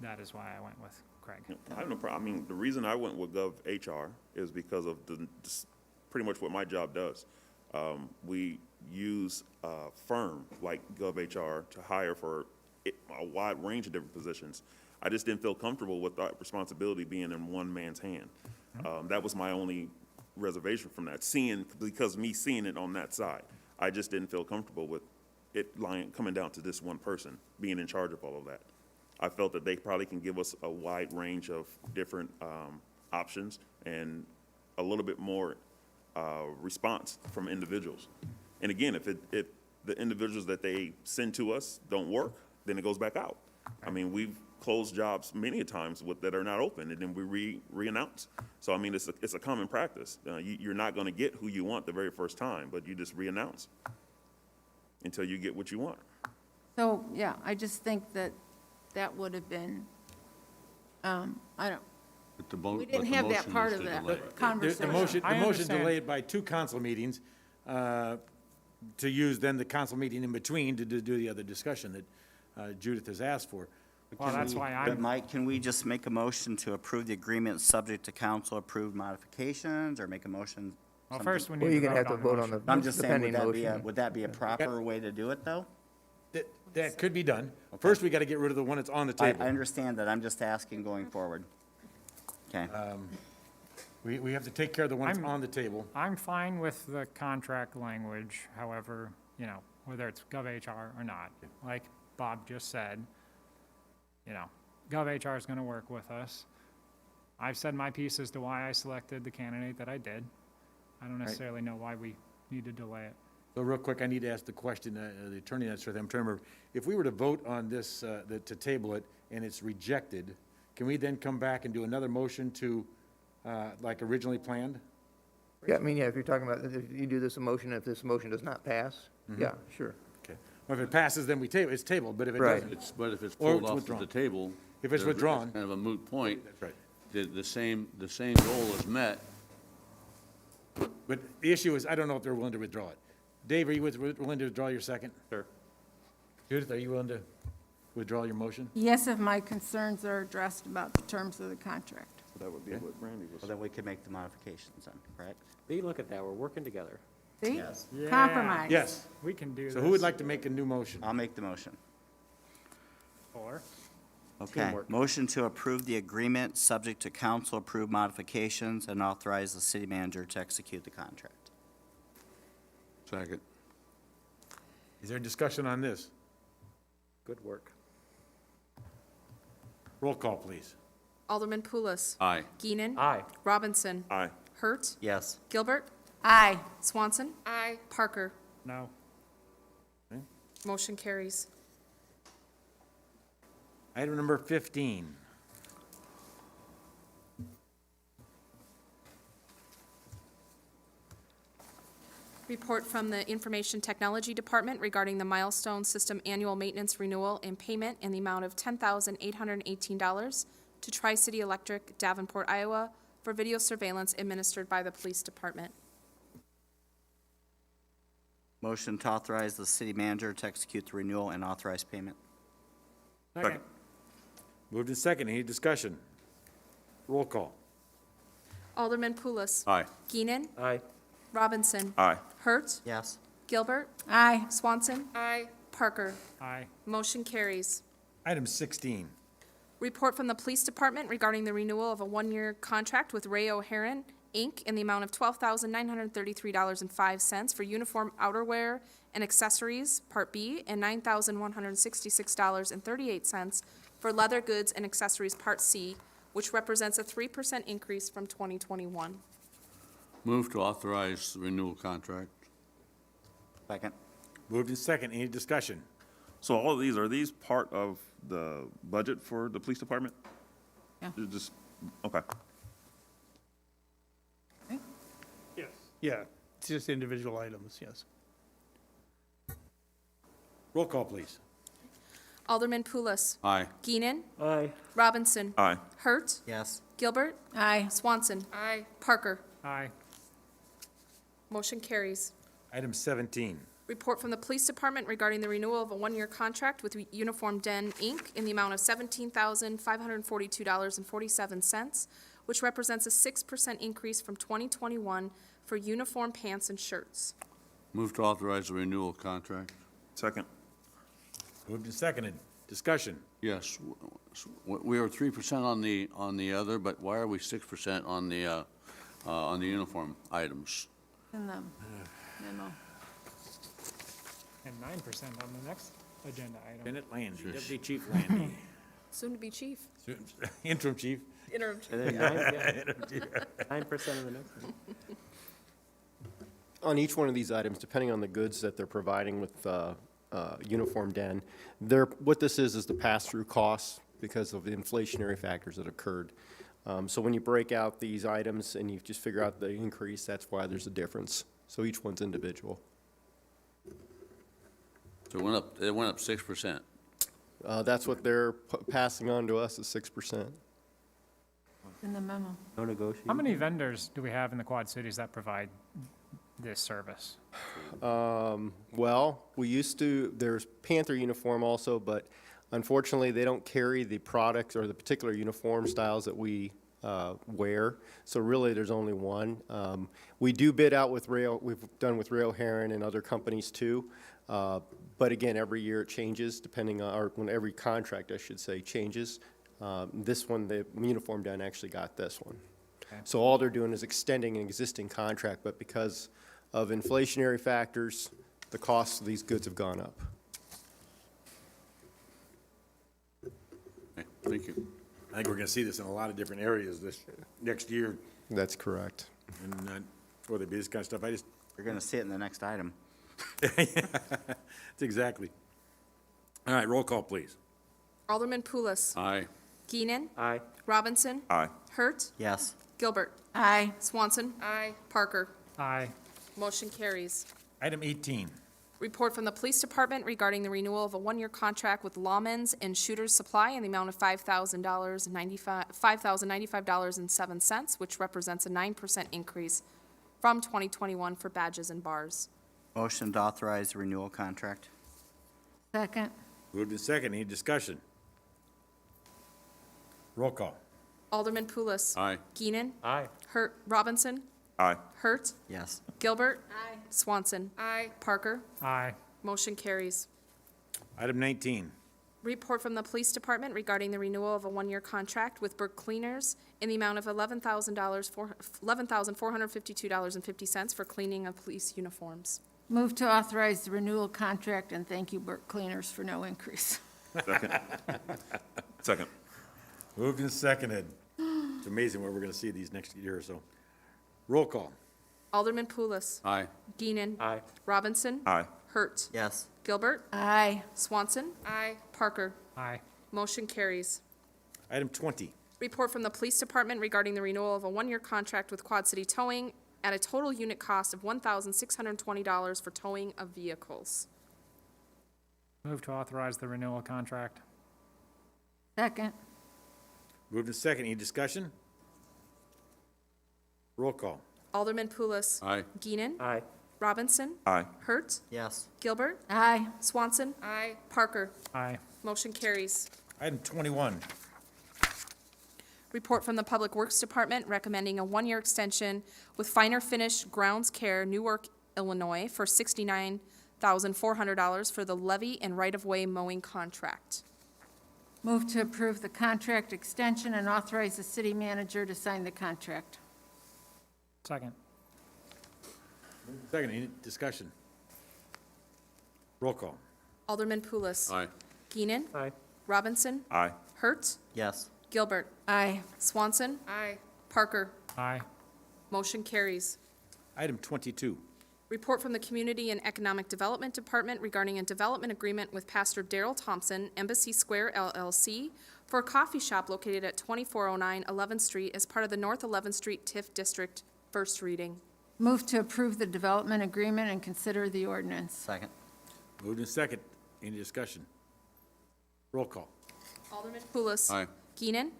that is why I went with Craig. I have no problem. I mean, the reason I went with GovHR is because of pretty much what my job does. We use a firm like GovHR to hire for a wide range of different positions. I just didn't feel comfortable with that responsibility being in one man's hand. That was my only reservation from that, because me seeing it on that side. I just didn't feel comfortable with it coming down to this one person being in charge of all of that. I felt that they probably can give us a wide range of different options and a little bit more response from individuals. And again, if the individuals that they send to us don't work, then it goes back out. I mean, we've closed jobs many times that are not open, and then we re-announce. So I mean, it's a common practice. You're not going to get who you want the very first time, but you just re-announce until you get what you want. So, yeah, I just think that that would have been, we didn't have that part of that The conversation. motion I understand. delayed by 2 council meetings, to use then the council meeting in between to do the other discussion that Judith has asked for. Well, that's why But I'm, Mike, can we just make a motion to approve the agreement subject to council-approved modifications, or make a motion? well, something? first we Well, need you're to going to have to vote vote on on the I'm just the saying, pending motion. would that be a proper way to do it, though? That could be done. First, we got to get rid of the one that's on the I table. understand that, I'm just asking going forward. Okay. We have to take care of the one that's I'm- on the table. I'm fine with the contract language, however, whether it's GovHR or not. Like Bob just said, GovHR is going to work with us. I've said my piece as to why I selected the candidate that I did. I don't necessarily know why we need to delay it. So real quick, I need to ask the question, the attorney that's for them, to remember, if we were to vote on this, to table it, and it's rejected, can we then come back and do another motion to, like originally planned? Yeah, if you're talking about, if you do this motion, if this motion does not pass, yeah, sure. Okay. Well, if it passes, then it's tabled, but if it Right. doesn't, But if it's Or pulled it's off withdrawn. the table. If it's withdrawn. Kind of a moot point. that's right. The same goal is met. But the issue is, I don't know if they're willing to withdraw it. Dave, are you willing to withdraw your second? Sure. Judith, are you willing to withdraw your motion? Yes, if my concerns are addressed about the terms of the contract. That would be what Randy was. Well, then we could make the modifications then, correct? See, look at that, we're working together. See? Yes. Yeah. Compromise. Yes. We can do this. So who would like to make a new motion? I'll make the motion. Or, Okay, Teamwork. motion to approve the agreement, subject to council-approved modifications, and authorize the city manager to execute the contract. Second. Is there discussion on this? Good work. Roll call, please. Alderman Pulis. Aye. Geenan. Aye. Robinson. Aye. Hurt. Yes. Gilbert. Aye. Swanson. Aye. Parker. no. Motion carries. Item number 15. Report from the Information Technology Department regarding the Milestone System Annual Maintenance Renewal and Payment in the amount of $10,818 to Tri-City Electric, Davenport, Iowa, for video surveillance administered by the Police Department. Motion to authorize the city manager to execute the renewal and authorize payment. Second. Moved in second. Any discussion? Roll call. Alderman Pulis. Aye. Geenan. Aye. Robinson. Aye. Hurt. Yes. Gilbert. Aye. Swanson. Aye. Parker. Aye. Motion carries. Item 16. Report from the Police Department regarding the renewal of a one-year contract with Ray O'Haron, Inc. in the amount of $12,933.05 for uniform outerwear and accessories, Part B, and $9,166.38 for leather goods and accessories, Part C, which represents a 3% increase from 2021. Move to authorize the renewal contract. Second. Moved in second. Any discussion? So all of these, are these part of the budget for the police department? Yeah. Just, okay. Yes. Yeah, it's just individual items, yes. Roll call, please. Alderman Pulis. Aye. Geenan. Aye. Robinson. Aye. Hurt. Yes. Gilbert. Aye. Swanson. Aye. Parker. Aye. Motion carries. Item 17. Report from the Police Department regarding the renewal of a one-year contract with Uniform Den, Inc. in the amount of $17,542.47, which represents a 6% increase from 2021 for uniform pants and shirts. Move to authorize the renewal contract. Second. Moved and seconded. Discussion. Yes, we are 3% on the other, but why are we 6% on the uniform items? In the memo. And 9% on the next agenda item. Bennett Landy, Deputy Chief Landy. Soon to be chief. Interim Chief. Interim. And then 9% of the next one. On each one of these items, depending on the goods that they're providing with Uniform Den, what this is the pass-through costs because of the inflationary factors that occurred. So when you break out these items and you just figure out the increase, that's why there's a difference. So each one's individual. So it went up 6%. That's what they're passing on to us is 6%. In the memo. No negotiation. How many vendors do we have in the Quad Cities that provide this service? Well, we used to, there's Panther Uniform also, but unfortunately, they don't carry the products or the particular uniform styles that we wear. So really, there's only one. We do bid out with we've done with Ray O'Haron and other companies too. But again, every year it changes depending on, or when every contract, I should say, changes. This one, the Uniform Den actually got this one. Okay. So all they're doing is extending an existing contract, but because of inflationary factors, the costs of these goods have gone up. Okay, thank you. I think we're going to see this in a lot of different areas this next year. That's correct. And for the this kind of stuff, You're going to see it in the next item. It's exactly. All right, roll call, please. Alderman Pulis. Aye. Geenan. Aye. Robinson. Aye. Hurt. Yes. Gilbert. Aye. Swanson. Aye. Parker. Aye. Motion carries. Item 18. Report from the Police Department regarding the renewal of a one-year contract with Lawmen's and Shooters Supply in the amount of $5,095.07, which represents a 9% increase from 2021 for badges and bars. Motion to authorize the renewal contract. Second. Moved in second. Any discussion? Roll call. Alderman Pulis. Aye. Keenan. Aye. Robinson. Aye. Hurt. Yes. Gilbert. Swanson. Parker. Aye. Motion carries. Item 19. Report from the Police Department regarding the renewal of a one-year contract with Burke Cleaners in the amount of $11,452.50 for cleaning of police uniforms. Move to authorize the renewal contract, and thank you, Burke Cleaners, for no increase. Second. Second. Moved and seconded. It's amazing what we're going to see these next year or so. Roll call. Alderman Pulis. Aye. Geenan. Aye. Robinson. Aye. Hurt. Yes. Gilbert. Aye. Swanson. Parker. Aye. Motion carries. Item 20. Report from the Police Department regarding the renewal of a one-year contract with Quad City Towing at a total unit cost of $1,620 for towing of vehicles. Move to authorize the renewal contract. Second. Moved and second. Any discussion? Roll call. Alderman Pulis. Aye. Geenan. Aye. Robinson. Aye. Hurt. Yes. Gilbert. Aye. Swanson. Parker. Aye. Motion carries. Item 21. Report from the Public Works Department recommending a one-year extension with Finer Finish Grounds Care, Newark, Illinois, for $69,400 for the levee and right-of-way mowing contract. Move to approve the contract extension and authorize the city manager to sign the contract. Second. Second. Any discussion? Roll call. Alderman Pulis. Aye. Geenan. Aye. Robinson. Aye. Hurt. Yes. Gilbert. Aye. Swanson. Parker. Aye. Motion carries. Item 22. Report from the Community and Economic Development Department regarding a development agreement with Pastor Darrell Thompson, Embassy Square LLC, for a coffee shop located at 2409 11th Street as part of the North 11th Street TIF District. First reading. Move to approve the development agreement and consider the ordinance. Second. Moved and second. Any discussion? Roll call. Alderman Pulis. Aye. Geenan.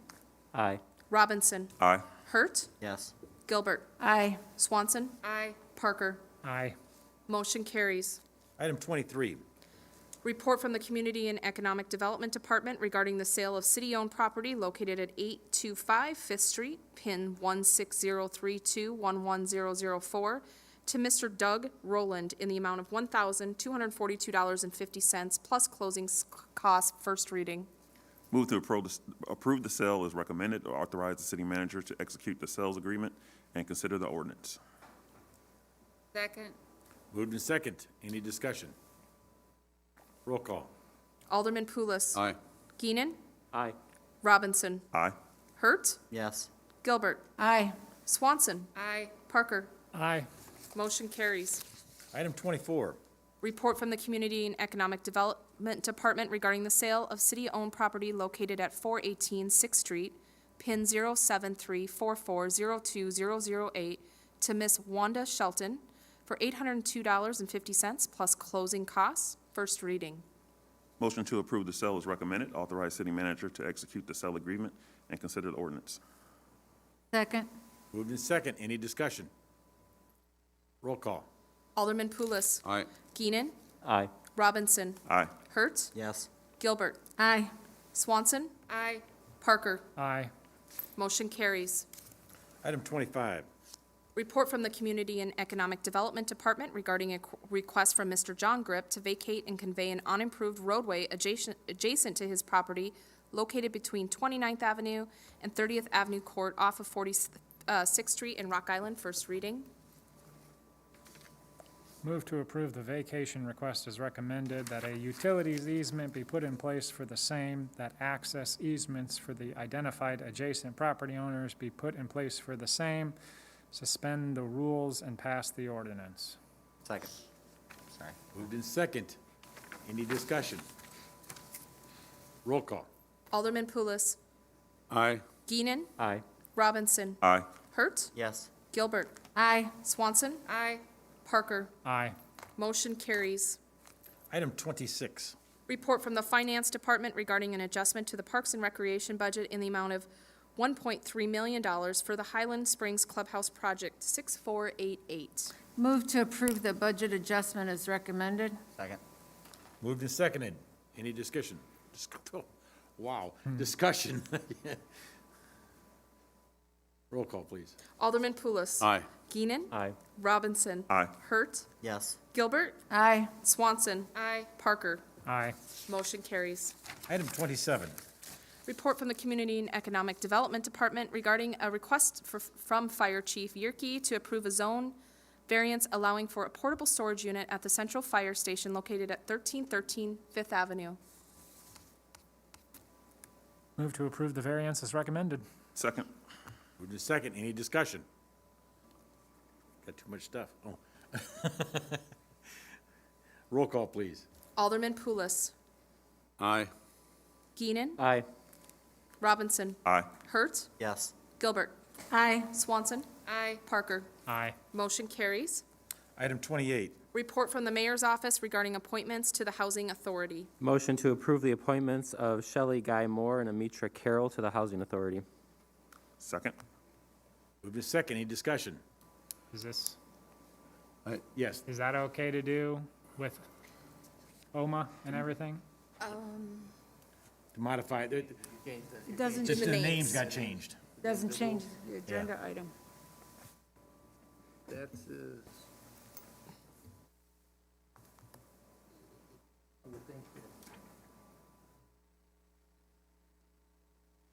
Aye. Robinson. Aye. Hurt. Yes. Gilbert. Aye. Swanson. Parker. Aye. Motion carries. Item 23. Report from the Community and Economic Development Department regarding the sale of city-owned property located at 825 Fifth Street, PIN 16032110004, to Mr. Doug Rowland in the amount of $1,242.50 plus closing costs. First reading. Move to approve the sale as recommended, or authorize the city manager to execute the sales agreement and consider the ordinance. Second. Moved and second. Any discussion? Roll call. Alderman Pulis. Aye. Geenan. Aye. Robinson. Aye. Hurt. Yes. Gilbert. Aye. Swanson. Parker. Aye. Motion carries. Item 24. Report from the Community and Economic Development Department regarding the sale of city-owned property located at 418 6th Street, PIN 07344020008, to Miss Wanda Shelton for $802.50 plus closing costs. First reading. Motion to approve the sale is recommended, authorize city manager to execute the sale agreement and consider the ordinance. Second. Moved and second. Any discussion? Roll call. Alderman Pulis. Aye. Geenan. Aye. Robinson. Aye. Hurt. Yes. Gilbert. Aye. Swanson. Parker. Aye. Motion carries. Item 25. Report from the Community and Economic Development Department regarding a request from Mr. John Grip to vacate and convey an unimproved roadway adjacent to his property located between 29th Avenue and 30th Avenue Court off of 46th Street in Rock Island. First reading. Move to approve the vacation request as recommended, that a utilities easement be put in place for the same, that access easements for the identified adjacent property owners be put in place for the same, suspend the rules and pass the ordinance. Second. Sorry. Moved in second. Any discussion? Roll call. Alderman Pulis. Aye. Geenan. Aye. Robinson. Aye. Hurt. Yes. Gilbert. Aye. Swanson. Parker. Aye. Motion carries. Item 26. Report from the Finance Department regarding an adjustment to the Parks and Recreation budget in the amount of $1.3 million for the Highland Springs Clubhouse Project 6488. Move to approve the budget adjustment as recommended. Second. Moved and seconded. Any discussion? Wow, discussion. Roll call, please. Alderman Pulis. Aye. Geenan. Aye. Robinson. Aye. Hurt. Yes. Gilbert. Aye. Swanson. Aye. Parker. Aye. Motion carries. Item 27. Report from the Community and Economic Development Department regarding a request from Fire Chief Yerke to approve a zone variance allowing for a portable storage unit at the Central Fire Station located at 1313 Fifth Avenue. Move to approve the variance as recommended. Second. Moved and second. Any discussion? Got too much stuff. Oh. Roll call, please. Alderman Pulis. Aye. Geenan. Aye. Robinson. Aye. Hurt. Yes. Gilbert. Aye. Swanson. Aye. Parker. Aye. Motion carries. Item 28. Report from the Mayor's Office regarding appointments to the Housing Authority. Motion to approve the appointments of Shelley Guy Moore and Amitra Carroll to the Housing Authority. Second. Moved and second. Any discussion? Is this, Yes. is that okay to do with OMA and everything? To modify it. It doesn't, Just the names. names got changed. doesn't change the agenda item. That's,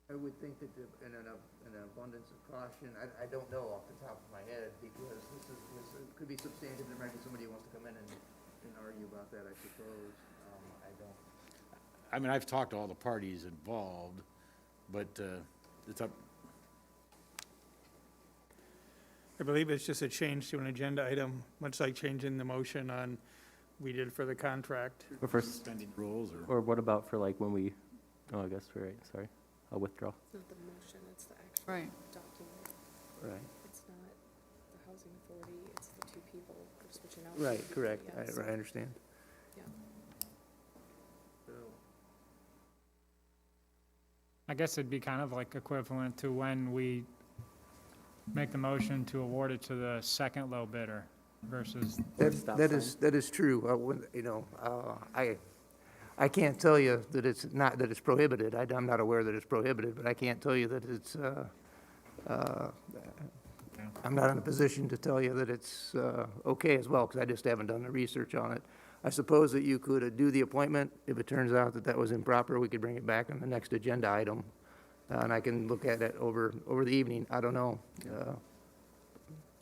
I would think that in an abundance of caution, I don't know off the top of my head, because this could be substantive, there might be somebody who wants to come in and argue about that, I suppose. I don't. I mean, I've talked to all the parties involved, but it's up, I believe it's just a change to an agenda item, much like changing the motion on, we did for the contract. Or for, suspending rules or. or what about for like when we, oh, I guess we're right, sorry. I'll withdraw. It's not the motion, it's the actual Right. document. Right, It's not the Housing Authority, it's the two people we're switching out. right, correct, Yeah, so- I understand. yeah. So, I guess it'd be kind of like equivalent to when we make the motion to award it to the second low bidder versus, Stop that is true. I can't tell you that it's not, that it's prohibited. I'm not aware that it's prohibited, but I can't tell you that it's, I'm not in a position to tell you that it's okay as well, because I just haven't done the research on it. I suppose that you could do the appointment. If it turns out that that was improper, we could bring it back on the next agenda item, and I can look at it over the evening. I don't know.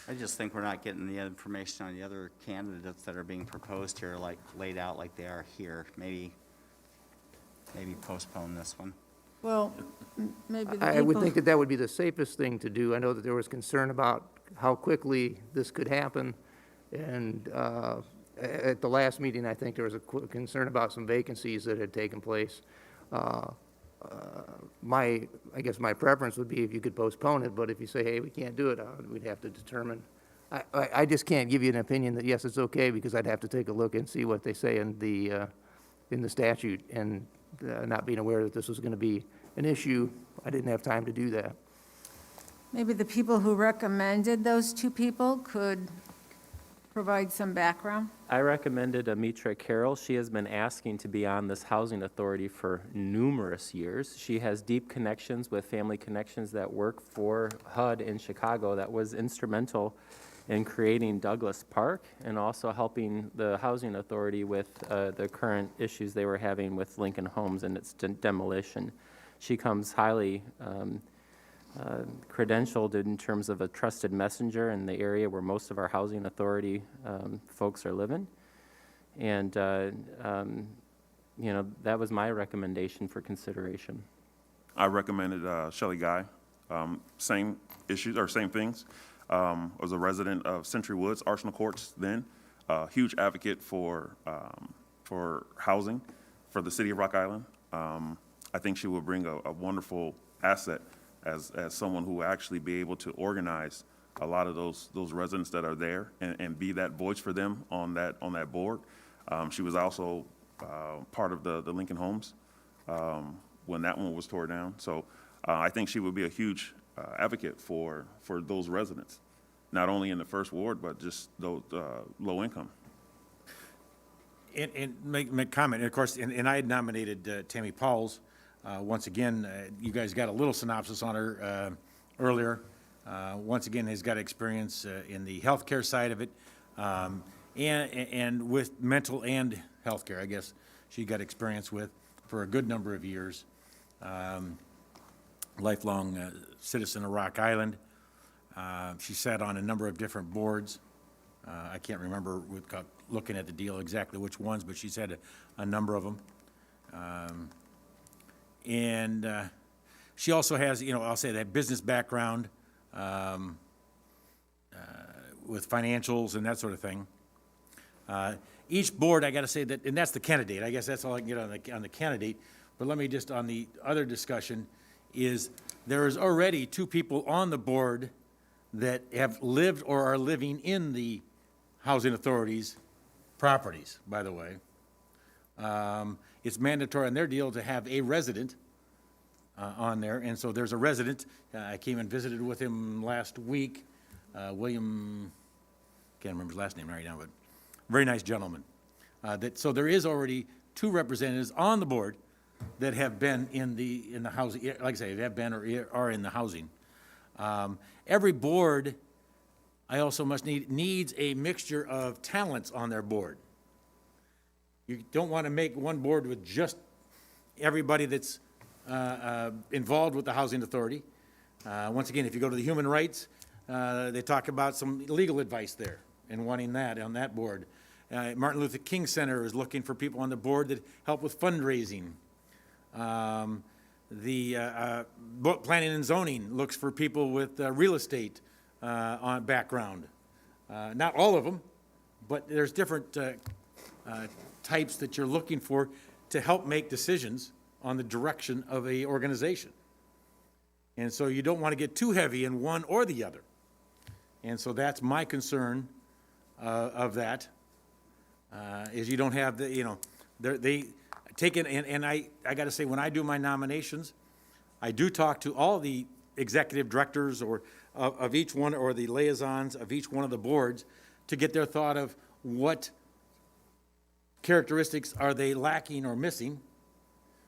I just think we're not getting the information on the other candidates that are being proposed here, like laid out like they are here. Maybe postpone this one. Well, maybe the I would think people, that that would be the safest thing to do. I know that there was concern about how quickly this could happen, and at the last meeting, I think there was a concern about some vacancies that had taken place. I guess my preference would be if you could postpone it, but if you say, hey, we can't do it, we'd have to determine. I just can't give you an opinion that, yes, it's okay, because I'd have to take a look and see what they say in the statute, and not being aware that this was going to be an issue, I didn't have time to do that. maybe the people who recommended those two people could provide some background. I recommended Amitra Carroll. She has been asking to be on this housing authority for numerous years. She has deep connections with Family Connections that work for HUD in Chicago that was instrumental in creating Douglas Park and also helping the housing authority with the current issues they were having with Lincoln Homes and its demolition. She comes highly credentialed in terms of a trusted messenger in the area where most of our housing authority folks are living. And, you know, that was my recommendation for consideration. I recommended Shelley Guy. Same issues, or same things. Was a resident of Century Woods, Arsenal Courts then. Huge advocate for housing for the city of Rock Island. I think she will bring a wonderful asset as someone who will actually be able to organize a lot of those residents that are there and be that voice for them on that board. She was also part of the Lincoln Homes when that one was tore down. So I think she would be a huge advocate for those residents. not only in the first ward, but just those low income. And make comment, and of course, and I had nominated Tammy Pauls. Once again, you guys got a little synopsis on her earlier. Once again, has got experience in the healthcare side of it, and with mental and healthcare, I guess she got experience with for a good number of years. Lifelong citizen of Rock Island. She sat on a number of different boards. I can't remember without looking at the deal exactly which ones, but she's had a number of them. And she also has, I'll say that business background with financials and that sort of thing. Each board, I got to say that, and that's the candidate. I guess that's all I can get on the candidate. But let me just, on the other discussion, is there is already 2 people on the board that have lived or are living in the housing authorities' properties, by the way. It's mandatory on their deal to have a resident on there, and so there's a resident. I came and visited with him last week, William, can't remember his last name right now, but very nice gentleman. So there is already 2 representatives on the board that have been in the housing, like I say, have been or are in the housing. Every board, I also needs a mixture of talents on their board. You don't want to make one board with just everybody that's involved with the housing authority. Once again, if you go to the human rights, they talk about some legal advice there and wanting that on that board. Martin Luther King Center is looking for people on the board that help with fundraising. The planning and zoning looks for people with real estate on background. Not all of them, but there's different types that you're looking for to help make decisions on the direction of a organization. And so you don't want to get too heavy in one or the other. And so that's my concern of that, is you don't have the, they take it, and I got to say, when I do my nominations, I do talk to all the executive directors or of each one, or the liaisons of each one of the boards, to get their thought of what characteristics are they lacking or missing,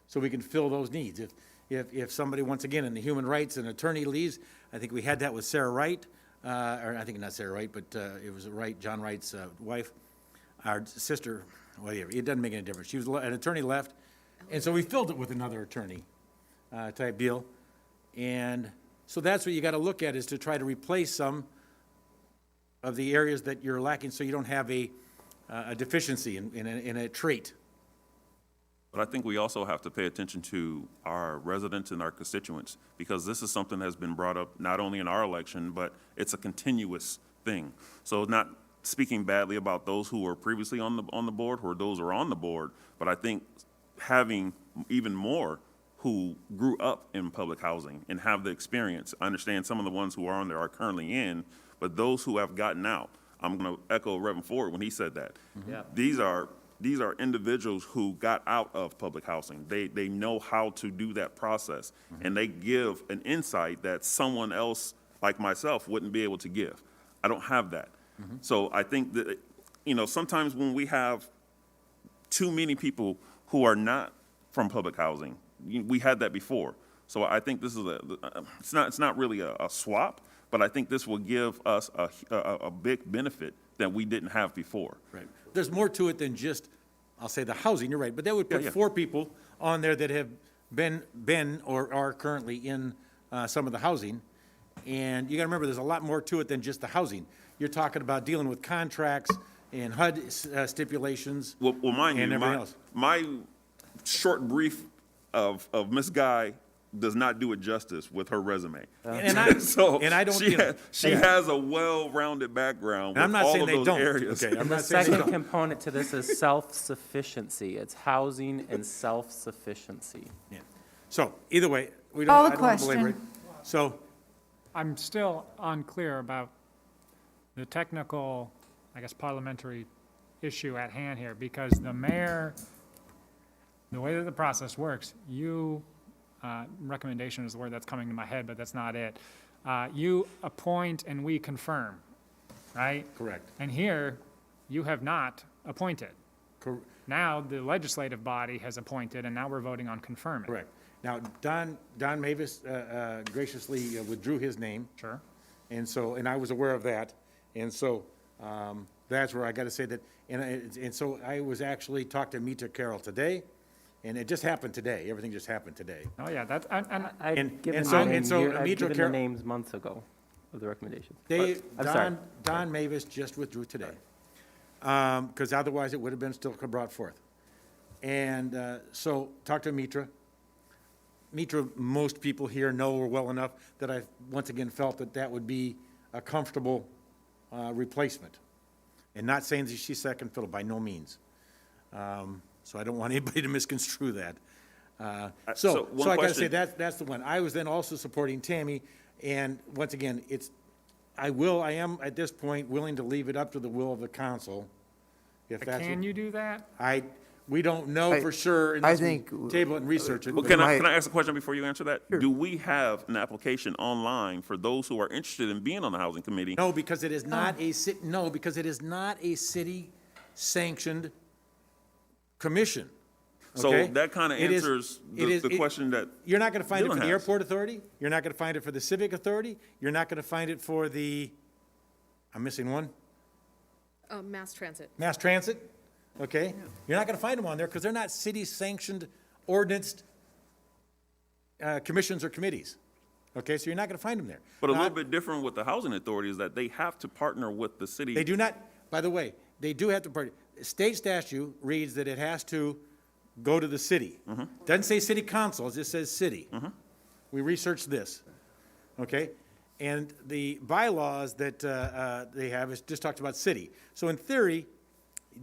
so we can fill those needs. If somebody, once again, in the human rights, an attorney leaves, I think we had that with Sarah Wright, or I think not Sarah Wright, but it was Wright, John Wright's wife, our sister, whatever, it doesn't make any difference. She was, an attorney left, and so we filled it with another attorney type deal. And so that's what you got to look at, is to try to replace some of the areas that you're lacking, so you don't have a deficiency in a trait. But I think we also have to pay attention to our residents and our constituents, because this is something that's been brought up not only in our election, but it's a continuous thing. So not speaking badly about those who were previously on the board, or those who are on the board, but I think having even more who grew up in public housing and have the experience. I understand some of the ones who are on there are currently in, but those who have gotten out, I'm going to echo Reverend Ford when he said that. Yeah. These are individuals who got out of public housing. They know how to do that process, and they give an insight that someone else like myself wouldn't be able to give. I don't have that. So I think that, sometimes when we have too many people who are not from public housing, we had that before. So I think this is it's not really a swap, but I think this will give us a big benefit that we didn't have before. Right. There's more to it than just, I'll say, the housing, you're right, but that would put 4 people on there that have been or are currently in some of the housing. And you gotta remember, there's a lot more to it than just the housing. You're talking about dealing with contracts and HUD stipulations. Well, mind and you, everything else. my short brief of Ms. Guy does not do it justice with her resume. And I don't, she has a well-rounded background I'm with not all saying of they those don't. areas. Okay, I'm And the not saying they second don't. component to this is self-sufficiency. It's housing and self-sufficiency. Yeah. So, either way, we Call don't, the I don't want to belabor it. question. So, I'm still unclear about the technical, I guess, parliamentary issue at hand here, because the mayor, the way that the process works, recommendation is the word that's coming to my head, but that's not it. You appoint and we confirm. right? Correct. And here, you have not appointed. Cor- Now, the legislative body has appointed, and now we're voting on confirming. Correct. Now, Don Mavis graciously withdrew his name, Sure. and so, and I was aware of that. And so, that's where I gotta say that, and so I was actually talked to Mitra Carroll today, and it just happened today. Everything just happened today. Oh, yeah, that's, and And- I've given so- the and so name- I've Mitra given the Carroll- names months ago of the recommendations. They, I'm sorry. Don Mavis just withdrew today, because otherwise it would have been still brought forth. And so, talk to Mitra. Mitra, most people here know her well enough that I, once again, felt that that would be a comfortable replacement. And not saying that she's second fiddle, by no means. So I don't want anybody to misconstrue that. so So one I gotta say, question- that's the one. I was then also supporting Tammy, and once again, I am at this point willing to leave it up to the will of the council. If that's, can you do that? we don't know for sure unless we think- table it and research it. Well, but- can My- can I ask a question before you answer that? Do we have an application online for those who are interested in being on the housing committee? No, because it is not because it is not a city-sanctioned commission. So okay? that kind of It is- answers it is- the question that You're not gonna find it for Dylan the has. airport authority, you're not gonna find it for the civic authority, you're not gonna find it for the, I'm missing one, Mass transit. mass transit, okay? You're not gonna find them on there, because they're not city-sanctioned, ordinanced, commissions or committees. Okay, so you're not gonna find them there. But a Now, little bit different with the housing authority is that they have to partner with the city. They do not, by the way, they do have to, state statute reads that it has to go to the city. Doesn't say city council, it just says city. We researched this, okay? And the bylaws that they have is just talked about city. So in theory,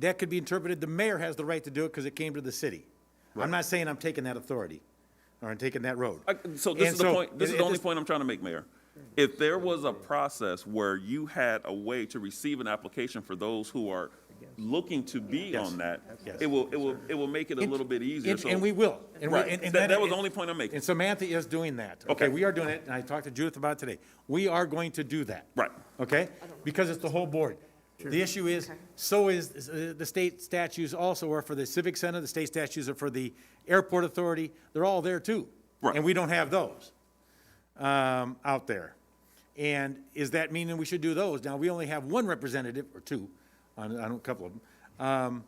that could be interpreted, the mayor has the right to do it because it came to the city. I'm not saying I'm taking that authority, or I'm taking that road. So this And is the so point, this it- is the it only just- point I'm trying to make, Mayor. If there was a process where you had a way to receive an application for those who are looking to be Yes. on that, Yes. it will make it a little bit easier, so. And we will. And we- Right, and that was the only point I'm making. And Samantha is doing that. Okay. We are doing it, and I talked to Judith about it today. We are going to do that. Right. Okay? Because it's the whole board. The issue is, so is, the state statutes also are for the civic center, the state statutes are for the airport authority. They're all there too. Right. And we don't have those, out there. And is that meaning we should do those? Now, we only have one representative, or two, on a couple of them,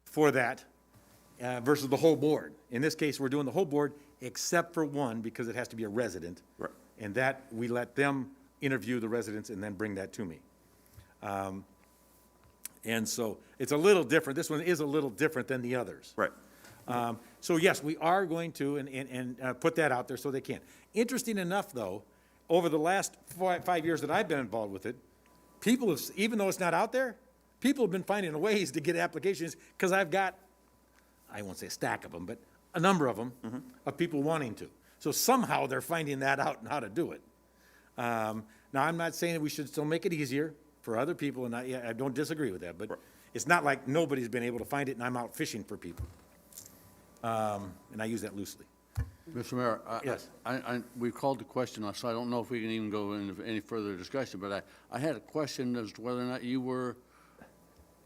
for that, versus the whole board. In this case, we're doing the whole board except for one, because it has to be a resident. Right. And that, we let them interview the residents and then bring that to me. And so, it's a little different, this one is a little different than the others. Right. So yes, we are going to, and put that out there so they can. Interesting enough, though, over the last 5 years that I've been involved with it, people have, even though it's not out there, people have been finding ways to get applications, because I've got, I won't say a stack of them, but a number of them, of people wanting to. So somehow they're finding that out and how to do it. Now, I'm not saying that we should still make it easier for other people, and I don't disagree with that, but it's not like nobody's been able to find it and I'm out fishing for people. And I use that loosely. Mr. Mayor, Yes. we called the question, so I don't know if we can even go into any further discussion, but I had a question as to whether or not you were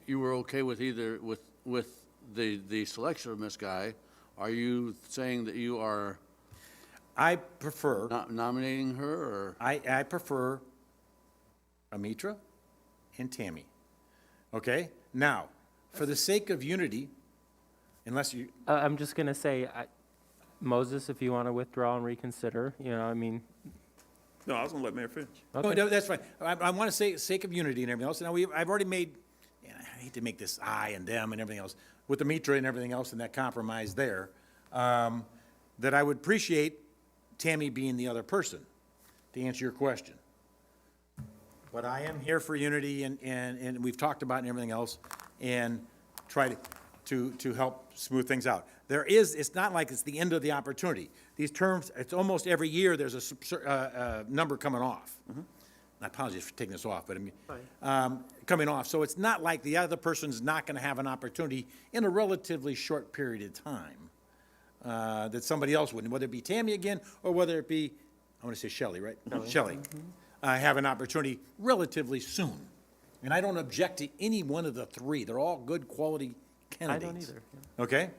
okay with either, with the selection of Ms. Guy. Are you saying that you are I prefer, nominating her, or? I prefer Amitra and Tammy. Okay? Now, for the sake of unity, unless you, I'm just gonna say, Moses, if you want to withdraw and reconsider, I mean, No, I was gonna let Mayor finish. no, that's fine. I want to say, sake of unity and everything else. Now, I've already made, and I hate to make this I and them and everything else, with the Mitra and everything else and that compromise there, that I would appreciate Tammy being the other person, to answer your question. But I am here for unity, and we've talked about it and everything else, and try to help smooth things out. It's not like it's the end of the opportunity. These terms, it's almost every year there's a number coming off. I apologize for taking this off, but I mean, coming off. So it's not like the other person's not going to have an opportunity in a relatively short period of time that somebody else wouldn't, whether it be Tammy again, or whether it be, I want to say Shelley, right? Shelley. Have an opportunity relatively soon. And I don't object to any one of the three. They're all good quality I candidates. don't either. Yeah. Okay?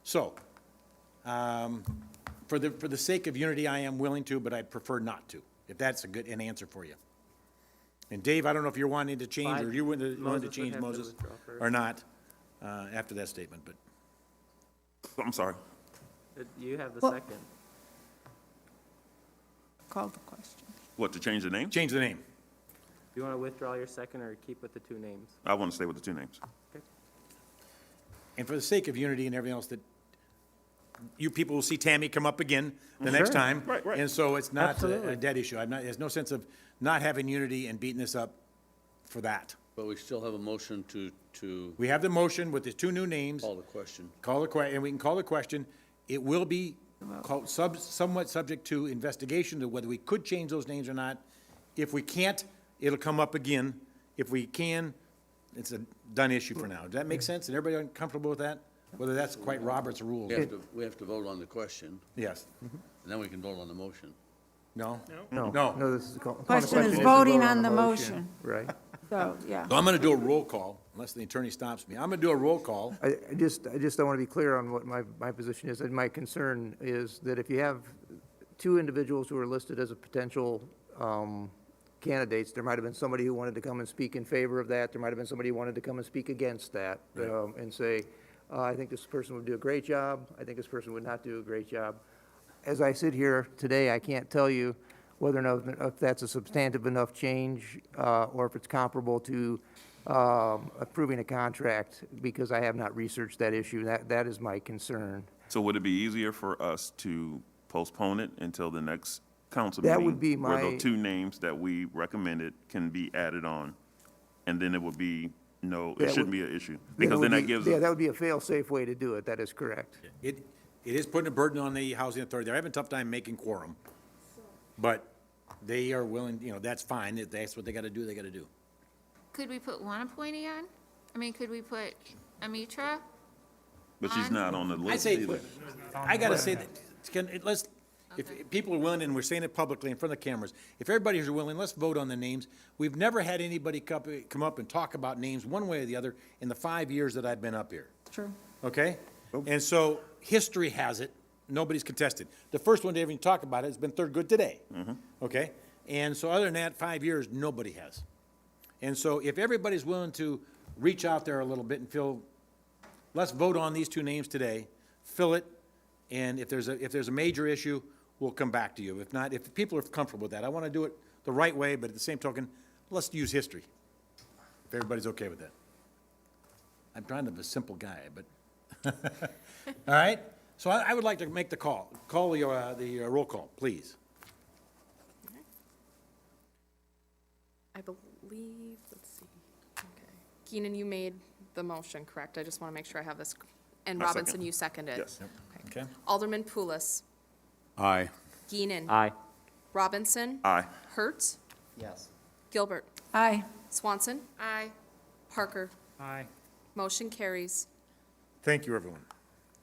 So, for the sake of unity, I am willing to, but I prefer not to, if that's an answer for you. And Dave, I don't know if you're wanting to change, or you wanted to Moses would change have to Moses, withdraw first. or not, after that statement, but. I'm sorry. You have the Well- second. Call the question. What, to change the name? Change the name. Do you want to withdraw your second or keep with the two names? I want to stay with the two names. And for the sake of unity and everything else, that you people will see Tammy come up again the next Sure. time. Right, right. And so it's not a Absolutely. dead issue. There's no sense of not having unity and beating this up for that. But we still have a motion to We have the motion with the two new names. call the question. And we can call the question. It will be somewhat subject to investigation to whether we could change those names or not. If we can't, it'll come up again. If we can, it's a done issue for now. Does that make sense? And everybody comfortable with that? Whether that's quite Robert's rules? We have to vote on the question, Yes. and then we can vote on the motion. No? No. No. No, this is. Calling the Question is to voting vote on the motion. Right. So, yeah. So I'm going to do a roll call, unless the attorney stops me. I'm going to do a roll call. I just don't want to be clear on what my position is, and my concern is that if you have two individuals who are listed as a potential candidates, there might have been somebody who wanted to come and speak in favor of that, there might have been somebody who wanted to come and speak against that, and say, I think this person would do a great job, I think this person would not do a great job. As I sit here today, I can't tell you whether or not if that's a substantive enough change, or if it's comparable to approving a contract, because I have not researched that issue. That is my concern. So would it be easier for us to postpone it until the next council That meeting? would be Where my- the two names that we recommended can be added on, and then it would be, it That shouldn't would- be an issue. That Because would then that be- gives, Yeah, that would be a fail-safe way to do it, that is correct. It is putting a burden on the housing authority. They're having a tough time making quorum. But they are willing, that's fine. If that's what they got to do, they got to do. Could we put one appointee on? I mean, could we put Amitra? but she's not on the I list say, either. I got to say that, if people are willing, and we're saying it publicly in front of the cameras, if everybody is willing, let's vote on the names. We've never had anybody come up and talk about names one way or the other in the 5 years that I've been up here. True. Okay? And so, history has it, nobody's contested. The first one to ever talk about it has been Thurgood today. Okay? And so, other than that, 5 years, nobody has. And so, if everybody's willing to reach out there a little bit and let's vote on these two names today, fill it, and if there's a major issue, we'll come back to you. If not, if people are comfortable with that, I want to do it the right way, but at the same token, let's use history, if everybody's okay with that. I'm trying to be a simple guy, but, all right? So I would like to make the call. Call the roll call, please. I believe, let's see. Okay. Keenan, you made the motion, correct? I just want to make sure I have this. And I second. Robinson, you seconded. Yes. Okay? Alderman Pulis. Aye. Keenan. Aye. Robinson. Aye. Hertz. Yes. Gilbert. Aye. Swanson. Aye. Parker. Aye. Motion carries. Thank you, everyone.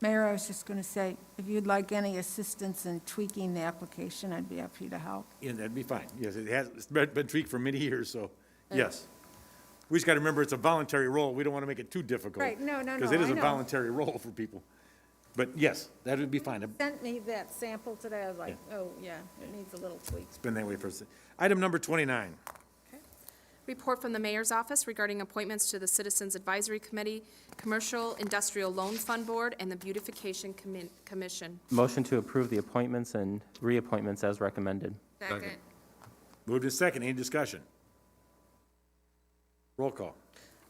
Mayor, I was just going to say, if you'd like any assistance in tweaking the application, I'd be happy to help. Yeah, that'd be fine. Yes, it's been tweaked for many years, so, yes. We just got to remember it's a voluntary role. We don't want to make it too difficult. Right, no, Because it is I a know. voluntary role for people. But yes, that would be fine. It's Sent me that sample today, I was like, oh, yeah, it needs a little tweak. been that way for us. Item number 29. Report from the Mayor's Office regarding appointments to the Citizens Advisory Committee, Commercial Industrial Loan Fund Board, and the Beautification Commission. Motion to approve the appointments and reappointments as recommended. Second. Moved in second. Any discussion? Roll call.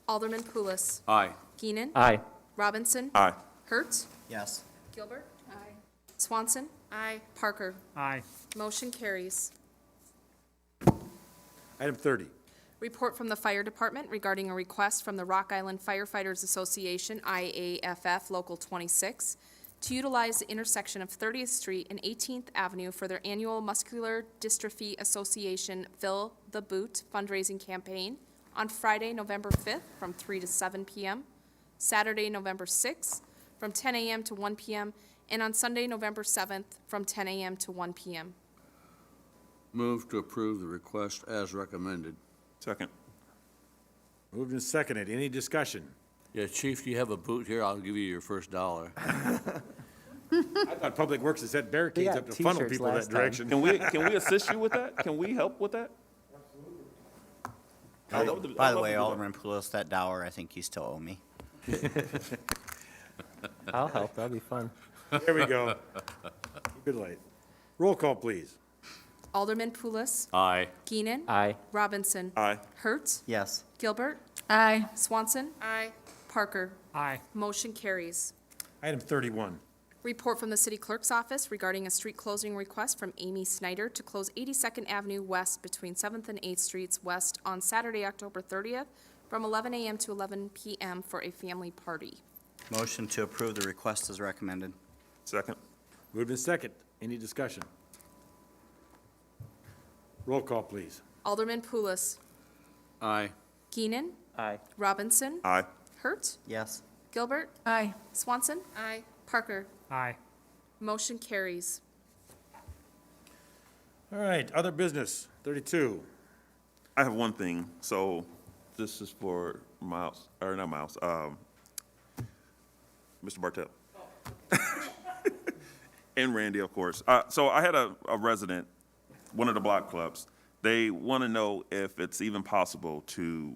Alderman Pulis. Aye. Keenan. Aye. Robinson. Aye. Hertz. Yes. Gilbert. Aye. Swanson. Aye. Parker. Aye. Motion carries. Item 30. Report from the Fire Department regarding a request from the Rock Island Firefighters Association, IAFF Local 26, to utilize the intersection of 30th Street and 18th Avenue for their annual Muscular Dystrophy Association Fill the Boot fundraising campaign on Friday, November 5th from 3 to 7 p.m., Saturday, November 6th from 10 a.m. to 1 p.m., and on Sunday, November 7th from 10 a.m. to 1 p.m. Move to approve the request as recommended. Second. Moved and seconded. Any discussion? Yeah, Chief, you have a boot here, I'll give you your first $1. I thought Public Works has set barricades got up to funnel t-shirts people that last time. direction. Can we assist you with that? Can we help with that? Absolutely. By the way, Alderman Poulos, that $1, I think you still owe me. I'll help, that'll be fun. There we go. Keep it light. Roll call, please. Alderman Poulos. Aye. Keenan. Aye. Robinson. Aye. Hertz. Yes. Gilbert. Aye. Swanson. Aye. Parker. Aye. Motion carries. Item 31. Report from the City Clerk's Office regarding a street closing request from Amy Snyder to close 82nd Avenue West between 7th and 8th Streets West on Saturday, October 30th, from 11 a.m. to 11 p.m. for a family party. Motion to approve the request is recommended. Second. Moved and second. Any discussion? Roll call, please. Alderman Poulos. Aye. Keenan. Aye. Robinson. Aye. Hertz. Yes. Gilbert. Aye. Swanson. Aye. Parker. Aye. Motion carries. All right, other business, 32. I have one thing. So this is for Miles, or not Miles, Mr. Bartell. And Randy, of course. So I had a resident, one of the block clubs. They want to know if it's even possible to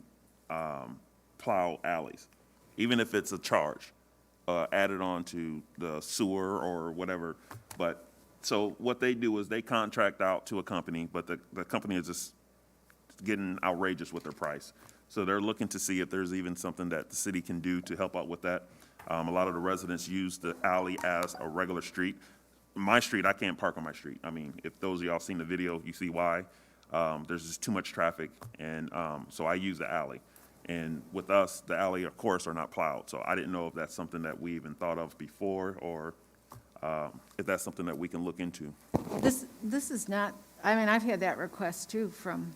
plow alleys, even if it's a charge, added on to the sewer or whatever. But, so what they do is they contract out to a company, but the company is just getting outrageous with their price. So they're looking to see if there's even something that the city can do to help out with that. A lot of the residents use the alley as a regular street. My street, I can't park on my street. I mean, if those of y'all seen the video, you see why. There's just too much traffic, and so I use the alley. And with us, the alley, of course, are not plowed. So I didn't know if that's something that we even thought of before, or if that's something that we can look into. This is not, I mean, I've had that request too from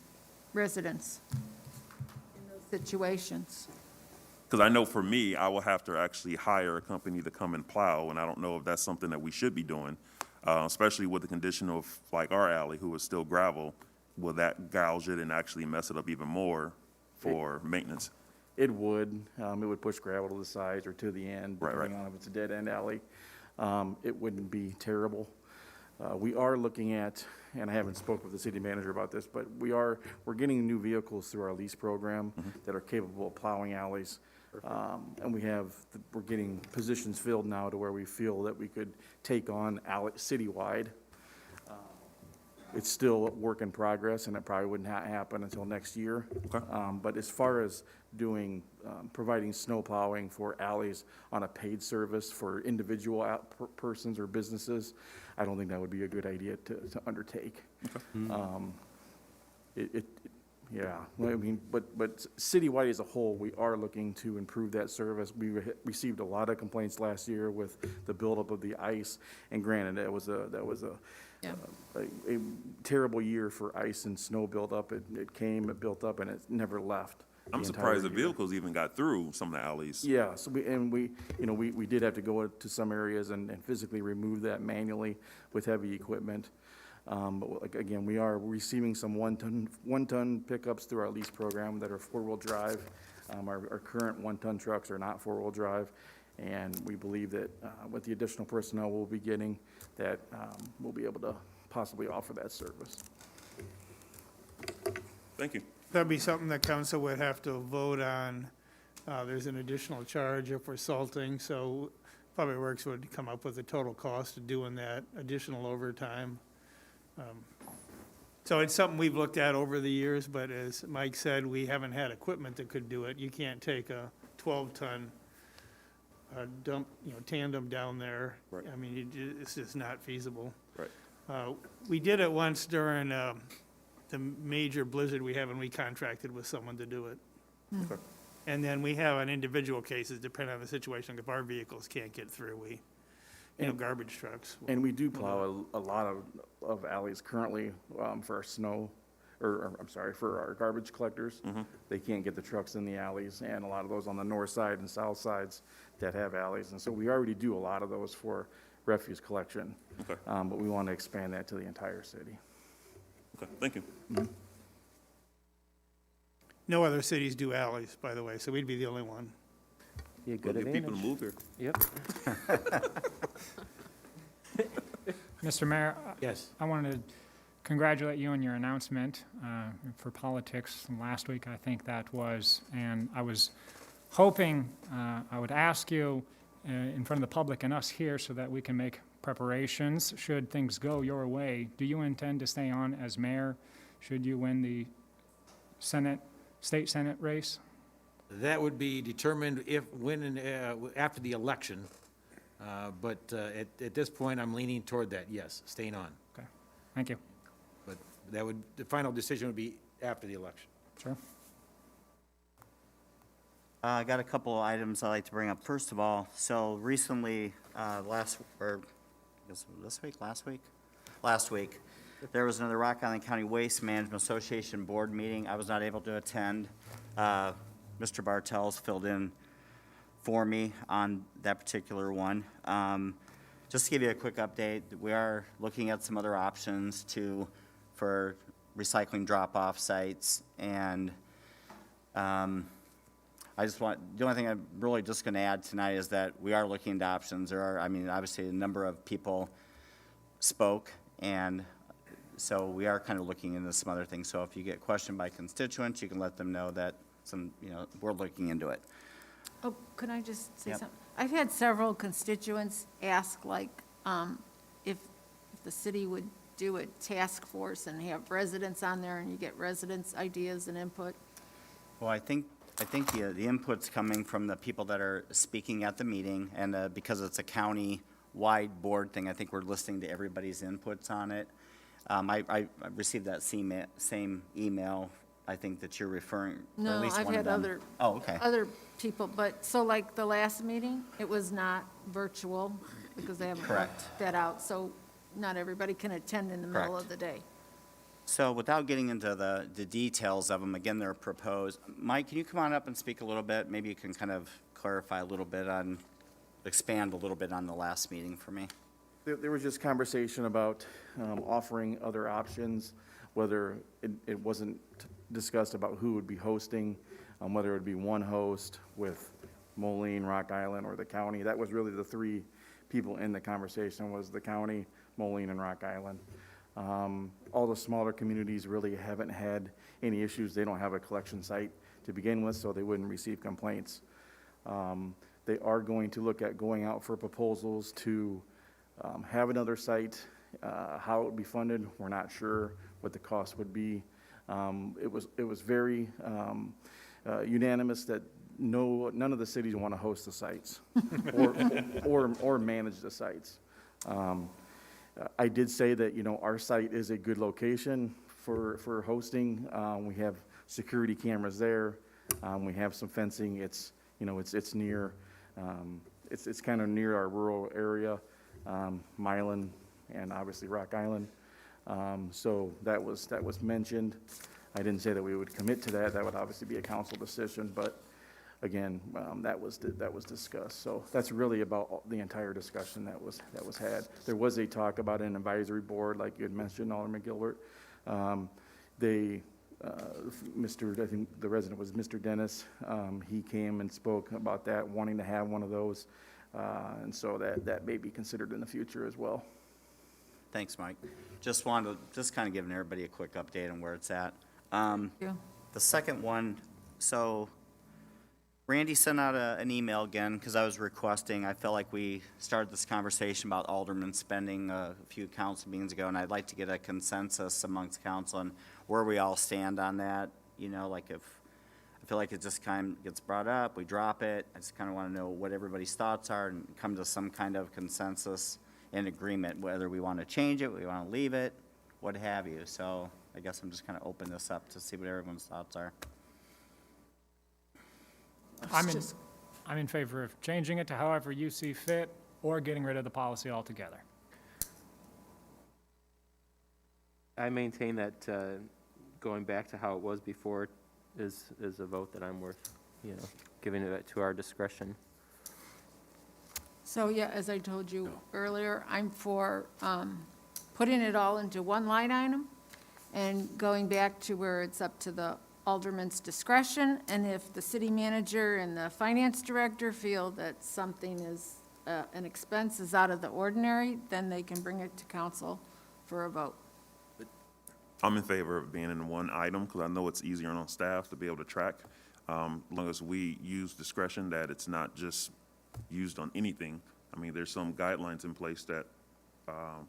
residents in those situations. Because I know for me, I will have to actually hire a company to come and plow, and I don't know if that's something that we should be doing, especially with the condition of like our alley, who is still gravel. Will that gouge it and actually mess it up even more for maintenance? It would. It would push gravel to the sides or to the end, Right, depending on if it's a dead-end alley. It wouldn't be terrible. We are looking at, and I haven't spoke with the city manager about this, but we're getting new vehicles through our lease program that are capable of plowing alleys. And we're getting positions filled now to where we feel that we could take on alley citywide. It's still a work in progress, and it probably wouldn't happen until next year. Okay. But as far as providing snow plowing for alleys on a paid service for individual persons or businesses, I don't think that would be a good idea to undertake. Yeah, I mean, but citywide as a whole, we are looking to improve that service. We received a lot of complaints last year with the buildup of the ice, and granted, that was a terrible year for ice and snow buildup. It came, it built up, and it never left. I'm surprised the vehicles even got through some of the alleys. Yeah, so we did have to go to some areas and physically remove that manually with heavy equipment. But like, again, we are receiving some one-ton pickups through our lease program that are four-wheel drive. Our current one-ton trucks are not four-wheel drive, and we believe that with the additional personnel we'll be getting, that we'll be able to possibly offer that service. Thank you. That'd be something that council would have to vote on. There's an additional charge if we're salting, so Public Works would come up with a total cost of doing that additional overtime. So it's something we've looked at over the years, but as Mike said, we haven't had equipment that could do it. You can't take a 12-ton tandem down there. Right. I mean, it's just not feasible. Right. We did it once during the major blizzard we have, and we contracted with someone to do it. Okay. And then we have on individual cases, depending on the situation, if our vehicles can't get through, garbage trucks. And we do plow a lot of alleys currently for our snow, for our garbage collectors. They can't get the trucks in the alleys, and a lot of those on the north side and south sides that have alleys. And so we already do a lot of those for refuse collection. Okay. But we want to expand that to the entire city. Okay, thank you. No other cities do alleys, by the way, so we'd be the only one. Be a good Get people to advantage. move here. Yep. Mr. Mayor, Yes. I wanted to congratulate you on your announcement for politics last week, I think that was. And I was hoping I would ask you in front of the public and us here so that we can make preparations should things go your way. Do you intend to stay on as mayor should you win the state Senate race? That would be determined after the election. But at this point, I'm leaning toward that, yes, staying on. Okay, thank you. But the final decision would be after the election. Sure. I got a couple of items I'd like to bring up. First of all, so recently, last week, there was another Rock Island County Waste Management Association Board meeting. I was not able to attend. Mr. Bartels filled in for me on that particular one. Just to give you a quick update, we are looking at some other options for recycling drop-off sites, and the only thing I'm really just going to add tonight is that we are looking into options. There are, obviously a number of people spoke, and so we are kind of looking into some other things. So if you get questioned by constituents, you can let them know that we're looking into it. Oh, can I just say Yep. something? I've had several constituents ask, like, if the city would do a task force and have residents on there, and you get residents' ideas and input. Well, I think the input's coming from the people that are speaking at the meeting, and because it's a county-wide board thing, I think we're listening to everybody's inputs on it. I received that same email, I think that you're referring, or at No, least I've one of had them. other. Oh, okay. Other people, but, so like the last meeting, it was not virtual, because they haven't Correct. worked that out, so not everybody can attend in the middle Correct. of the day. So without getting into the details of them, again, they're proposed. Mike, can you come on up and speak a little bit? Maybe you can kind of clarify a little bit expand a little bit on the last meeting for me. There was just conversation about offering other options, whether it wasn't discussed about who would be hosting, whether it would be one host with Moline, Rock Island, or the county. That was really the three people in the conversation, was the county, Moline, and Rock Island. All the smaller communities really haven't had any issues. They don't have a collection site to begin with, so they wouldn't receive complaints. They are going to look at going out for proposals to have another site. How it would be funded, we're not sure what the cost would be. It was very unanimous that none of the cities want to host the sites or manage the sites. I did say that, our site is a good location for hosting. We have security cameras there. We have some fencing. It's near, it's kind of near our rural area, Milan and obviously Rock Island. So that was mentioned. I didn't say that we would commit to that. That would obviously be a council decision, but again, that was discussed. So that's really about the entire discussion that was had. There was a talk about an advisory board, like you had mentioned, Alderman Gilbert. I think the resident was Mr. Dennis. He came and spoke about that, wanting to have one of those. And so that may be considered in the future as well. Thanks, Mike. Just wanted to, kind of giving everybody a quick update on where it's at. Yeah. The second one, so Randy sent out an email again, because I was requesting, I felt like we started this conversation about aldermen spending a few council meetings ago, and I'd like to get a consensus amongst council on where we all stand on that. Like if, I feel like it just kind of gets brought up, we drop it. I just kind of want to know what everybody's thoughts are and come to some kind of consensus and agreement, whether we want to change it, we want to leave it, what have you. So I guess I'm just kind of open this up to see what everyone's thoughts are. I'm in favor of changing it to however you see fit, or getting rid of the policy altogether. I maintain that going back to how it was before is a vote that I'm worth, giving it to our discretion. So, yeah, as I told you earlier, I'm for putting it all into one line item and going back to where it's up to the alderman's discretion, and if the city manager and the finance director feel that something is, an expense is out of the ordinary, then they can bring it to council for a vote. I'm in favor of being in one item, because I know it's easier on staff to be able to track. As long as we use discretion, that it's not just used on anything. I mean, there's some guidelines in place that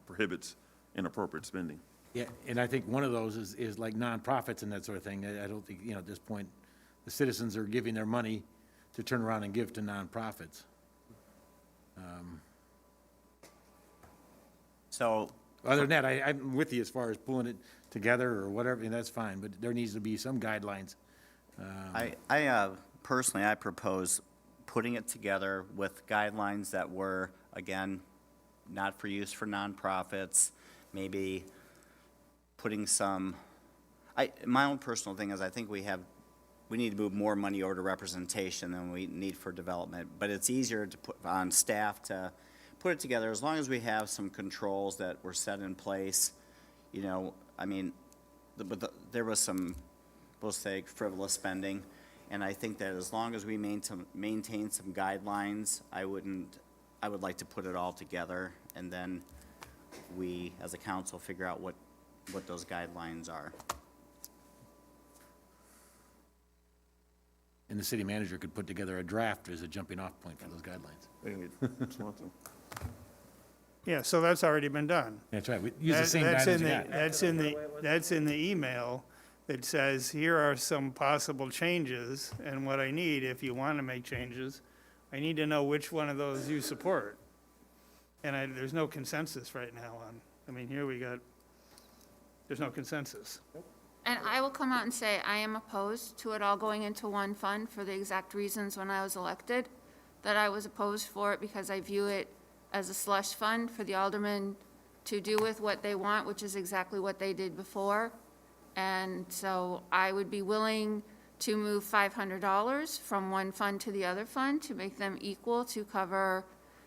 prohibits inappropriate spending. Yeah, and I think one of those is like nonprofits and that sort of thing. I don't think, at this point, the citizens are giving their money to turn around and give to nonprofits. So, Other than that, I'm with you as far as pulling it together or whatever, and that's fine, but there needs to be some guidelines. personally, I propose putting it together with guidelines that were, again, not for use for nonprofits, maybe putting some, my own personal thing is I think we need to move more money over to representation than we need for development, but it's easier to put on staff to put it together as long as we have some controls that were set in place. I mean, there was some, we'll say, frivolous spending, and I think that as long as we maintain some guidelines, I would like to put it all together, and then we, as a council, figure out what those guidelines are. And the city manager could put together a draft as a jumping off point for those guidelines. Yeah, so that's already been done. That's right, we use the same That's guidelines in you the- got. That's in the email that says, here are some possible changes, and what I need, if you want to make changes, I need to know which one of those you support. And there's no consensus right now there's no consensus. And I will come out and say, I am opposed to it all going into one fund for the exact reasons when I was elected, that I was opposed for it because I view it as a slush fund for the aldermen to do with what they want, which is exactly what they did before. And so I would be willing to move $500 from one fund to the other fund to make them equal to cover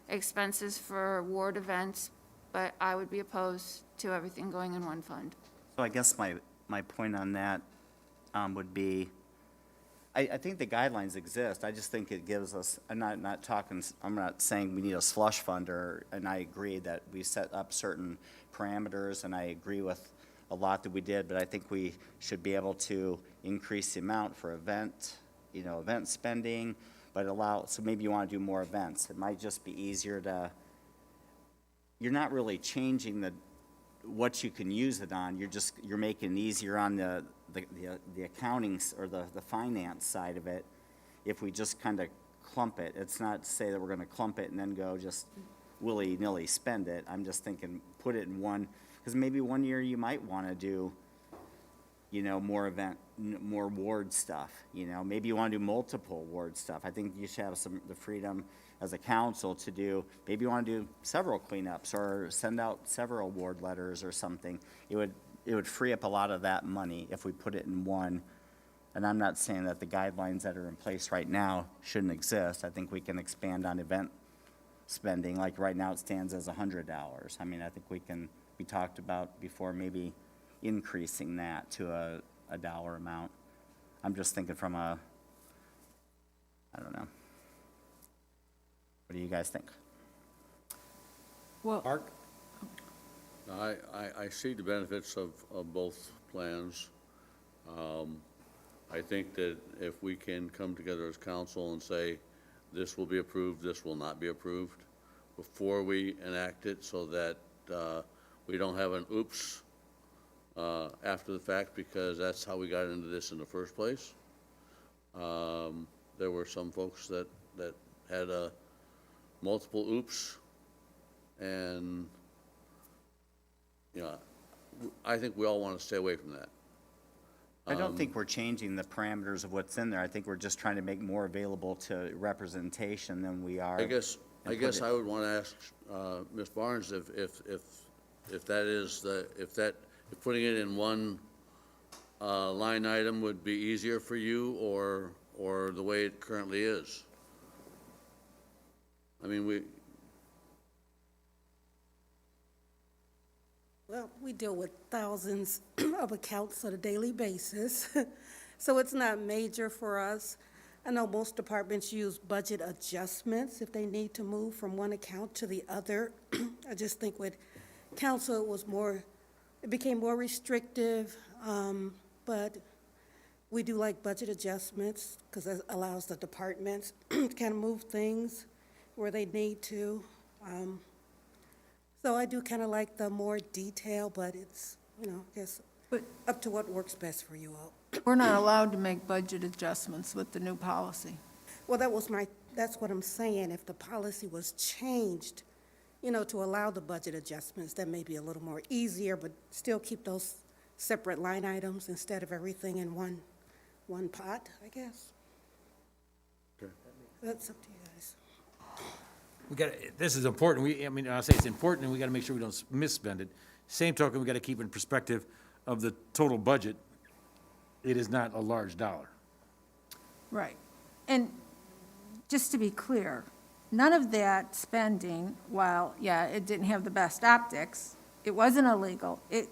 expenses for ward events, but I would be opposed to everything going in one fund. So I guess my point on that would be, I think the guidelines exist. I just think it gives us, I'm not saying we need a slush fund, and I agree that we set up certain parameters, and I agree with a lot that we did, but I think we should be able to increase the amount for event spending, but so maybe you want to do more events. It might just be easier you're not really changing what you can use it on, you're making it easier on the accounting or the finance side of it. If we just kind of clump it, it's not to say that we're going to clump it and then go just willy-nilly spend it. I'm just thinking put it in one, because maybe one year you might want to do, more ward stuff. Maybe you want to do multiple ward stuff. I think you should have the freedom as a council to do, maybe you want to do several cleanups or send out several ward letters or something. It would free up a lot of that money if we put it in one. And I'm not saying that the guidelines that are in place right now shouldn't exist. I think we can expand on event spending. Like right now it stands as $100. I mean, I think we talked about before maybe increasing that to a dollar amount. I'm just thinking from I don't know. What do you guys think? Well, Mark? I see the benefits of both plans. I think that if we can come together as council and say, this will be approved, this will not be approved, before we enact it, so that we don't have an oops after the fact, because that's how we got into this in the first place. There were some folks that had multiple oops, and I think we all want to stay away from that. I don't think we're changing the parameters of what's in there. I think we're just trying to make more available to representation than we are. I guess I would want to ask Ms. Barnes if putting it in one line item would be easier for you, or the way it currently is. I mean, Well, we deal with thousands of accounts on a daily basis. So it's not major for us. I know most departments use budget adjustments if they need to move from one account to the other. I just think with council, it became more restrictive, but we do like budget adjustments because it allows the departments to kind of move things where they need to. So I do kind of like the more detail, but it's, I guess, But- up to what works best for you all. We're not allowed to make budget adjustments with the new policy. Well, that's what I'm saying. If the policy was changed, to allow the budget adjustments, that may be a little more easier, but still keep those separate line items instead of everything in one pot, I guess. Okay. That's up to you guys. This is important. I'll say it's important, and we gotta make sure we don't misspend it. Same token, we gotta keep in perspective of the total budget. It is not a large dollar. Right. And just to be clear, none of that spending, while, yeah, it didn't have the best optics, it wasn't illegal. It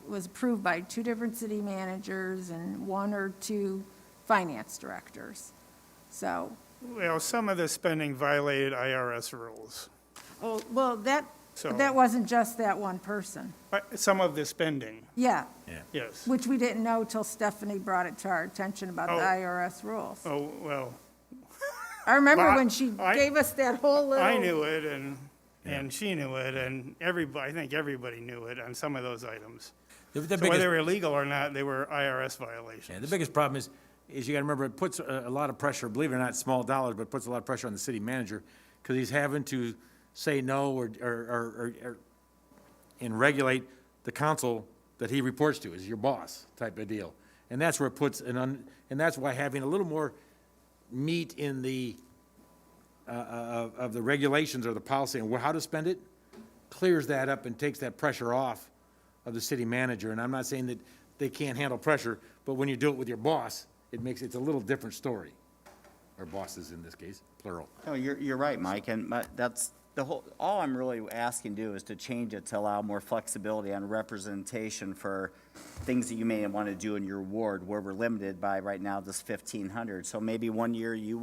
was approved by 2 different city managers and 1 or 2 finance directors. So, Well, some of the spending violated IRS rules. well, that So- wasn't just that one person. Some of the spending, Yeah, yes. which we didn't know till Stephanie brought it to our attention about the Oh. IRS rules. Oh, well, I remember Well, when she gave us that whole little. I knew it, and she knew it, and I think everybody knew it on some of those items. The So biggest- whether they were illegal or not, they were IRS violations. Yeah, the biggest problem is you gotta remember, it puts a lot of pressure, believe it or not, small dollars, but it puts a lot of pressure on the city manager, because he's having to say no and regulate the council that he reports to, is your boss type of deal. And that's where it puts and that's why having a little more meat in the, of the regulations or the policy and how to spend it, clears that up and takes that pressure off of the city manager. And I'm not saying that they can't handle pressure, but when you do it with your boss, it's a little different story. Or bosses in this case, plural. No, you're right, Mike, and that's all I'm really asking to do is to change it to allow more flexibility on representation for things that you may want to do in your ward, where we're limited by right now this 1,500. So maybe one year you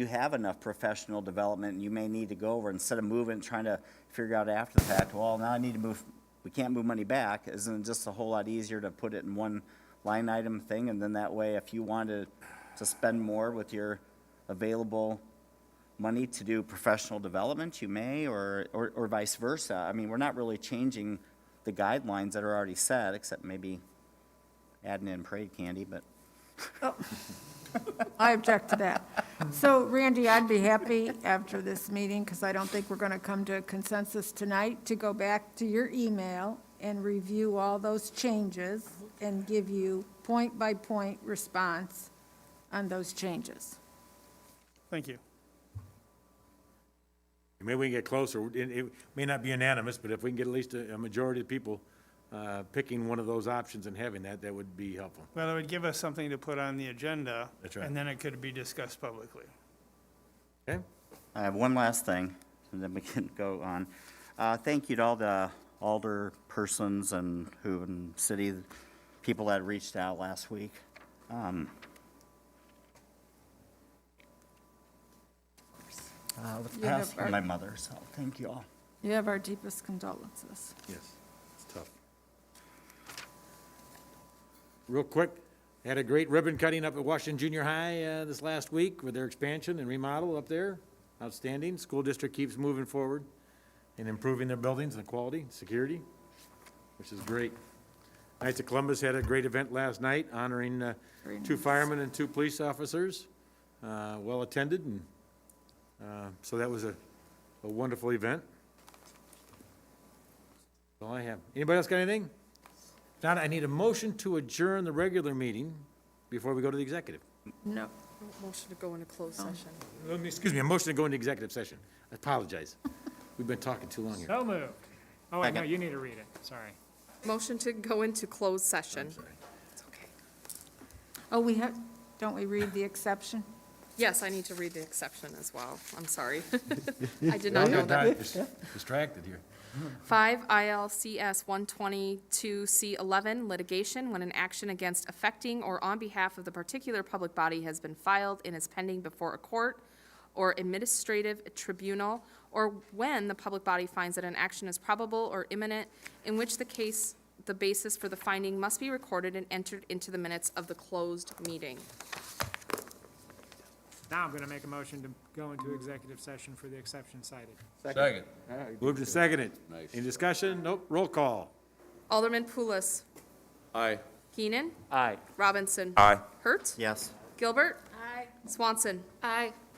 have enough professional development, and you may need to go over, instead of moving, trying to figure out after the fact, well, now I need to move, we can't move money back. Isn't it just a whole lot easier to put it in one line item thing, and then that way, if you wanted to spend more with your available money to do professional development, you may, or vice versa. I mean, we're not really changing the guidelines that are already set, except maybe adding in parade candy, but. I object to that. So Randy, I'd be happy after this meeting, because I don't think we're going to come to a consensus tonight, to go back to your email and review all those changes and give you point-by-point response on those changes. Thank you. Maybe we can get closer. It may not be unanimous, but if we can get at least a majority of people picking one of those options and having that would be helpful. Well, it would give us something to put on the agenda. That's right. And then it could be discussed publicly. Okay? I have one last thing, and then we can go on. Thank you to all the alderpersons and city people that reached out last week. With the You have passing of my mother, so thank you all. You have our deepest condolences. Yes, it's tough. Real quick, had a great ribbon cutting up at Washington Junior High this last week with their expansion and remodel up there. Outstanding. School district keeps moving forward and improving their buildings and quality, security, which is great. Knights of Columbus had a great event last night honoring Very 2 nice. firemen and 2 police officers. Well attended, and so that was a wonderful event. That's all I have. Anybody else got anything? If not, I need a motion to adjourn the regular meeting before we go to the executive. No. Motion to go into closed session. Excuse me, a motion to go into executive session. I apologize. We've been talking too long here. So moved. Oh, wait, no, Second. you need to read it, sorry. Motion to go into closed session. I'm sorry. It's okay. Oh, don't we read the exception? Yes, I need to read the exception as well. I'm sorry. I did not know that. Distracted here. 5 ILCS 122C11 litigation, when an action against affecting or on behalf of the particular public body has been filed and is pending before a court or administrative tribunal, or when the public body finds that an action is probable or imminent, in which the case, the basis for the finding must be recorded and entered into the minutes of the closed meeting. Now I'm going to make a motion to go into executive session for the exception cited. Second. Moved and seconded. Any discussion? Nope. Roll call. Alderman Pulis. Aye. Keenan. Aye. Robinson. Aye. Hertz. Yes. Gilbert. Aye. Swanson. Aye.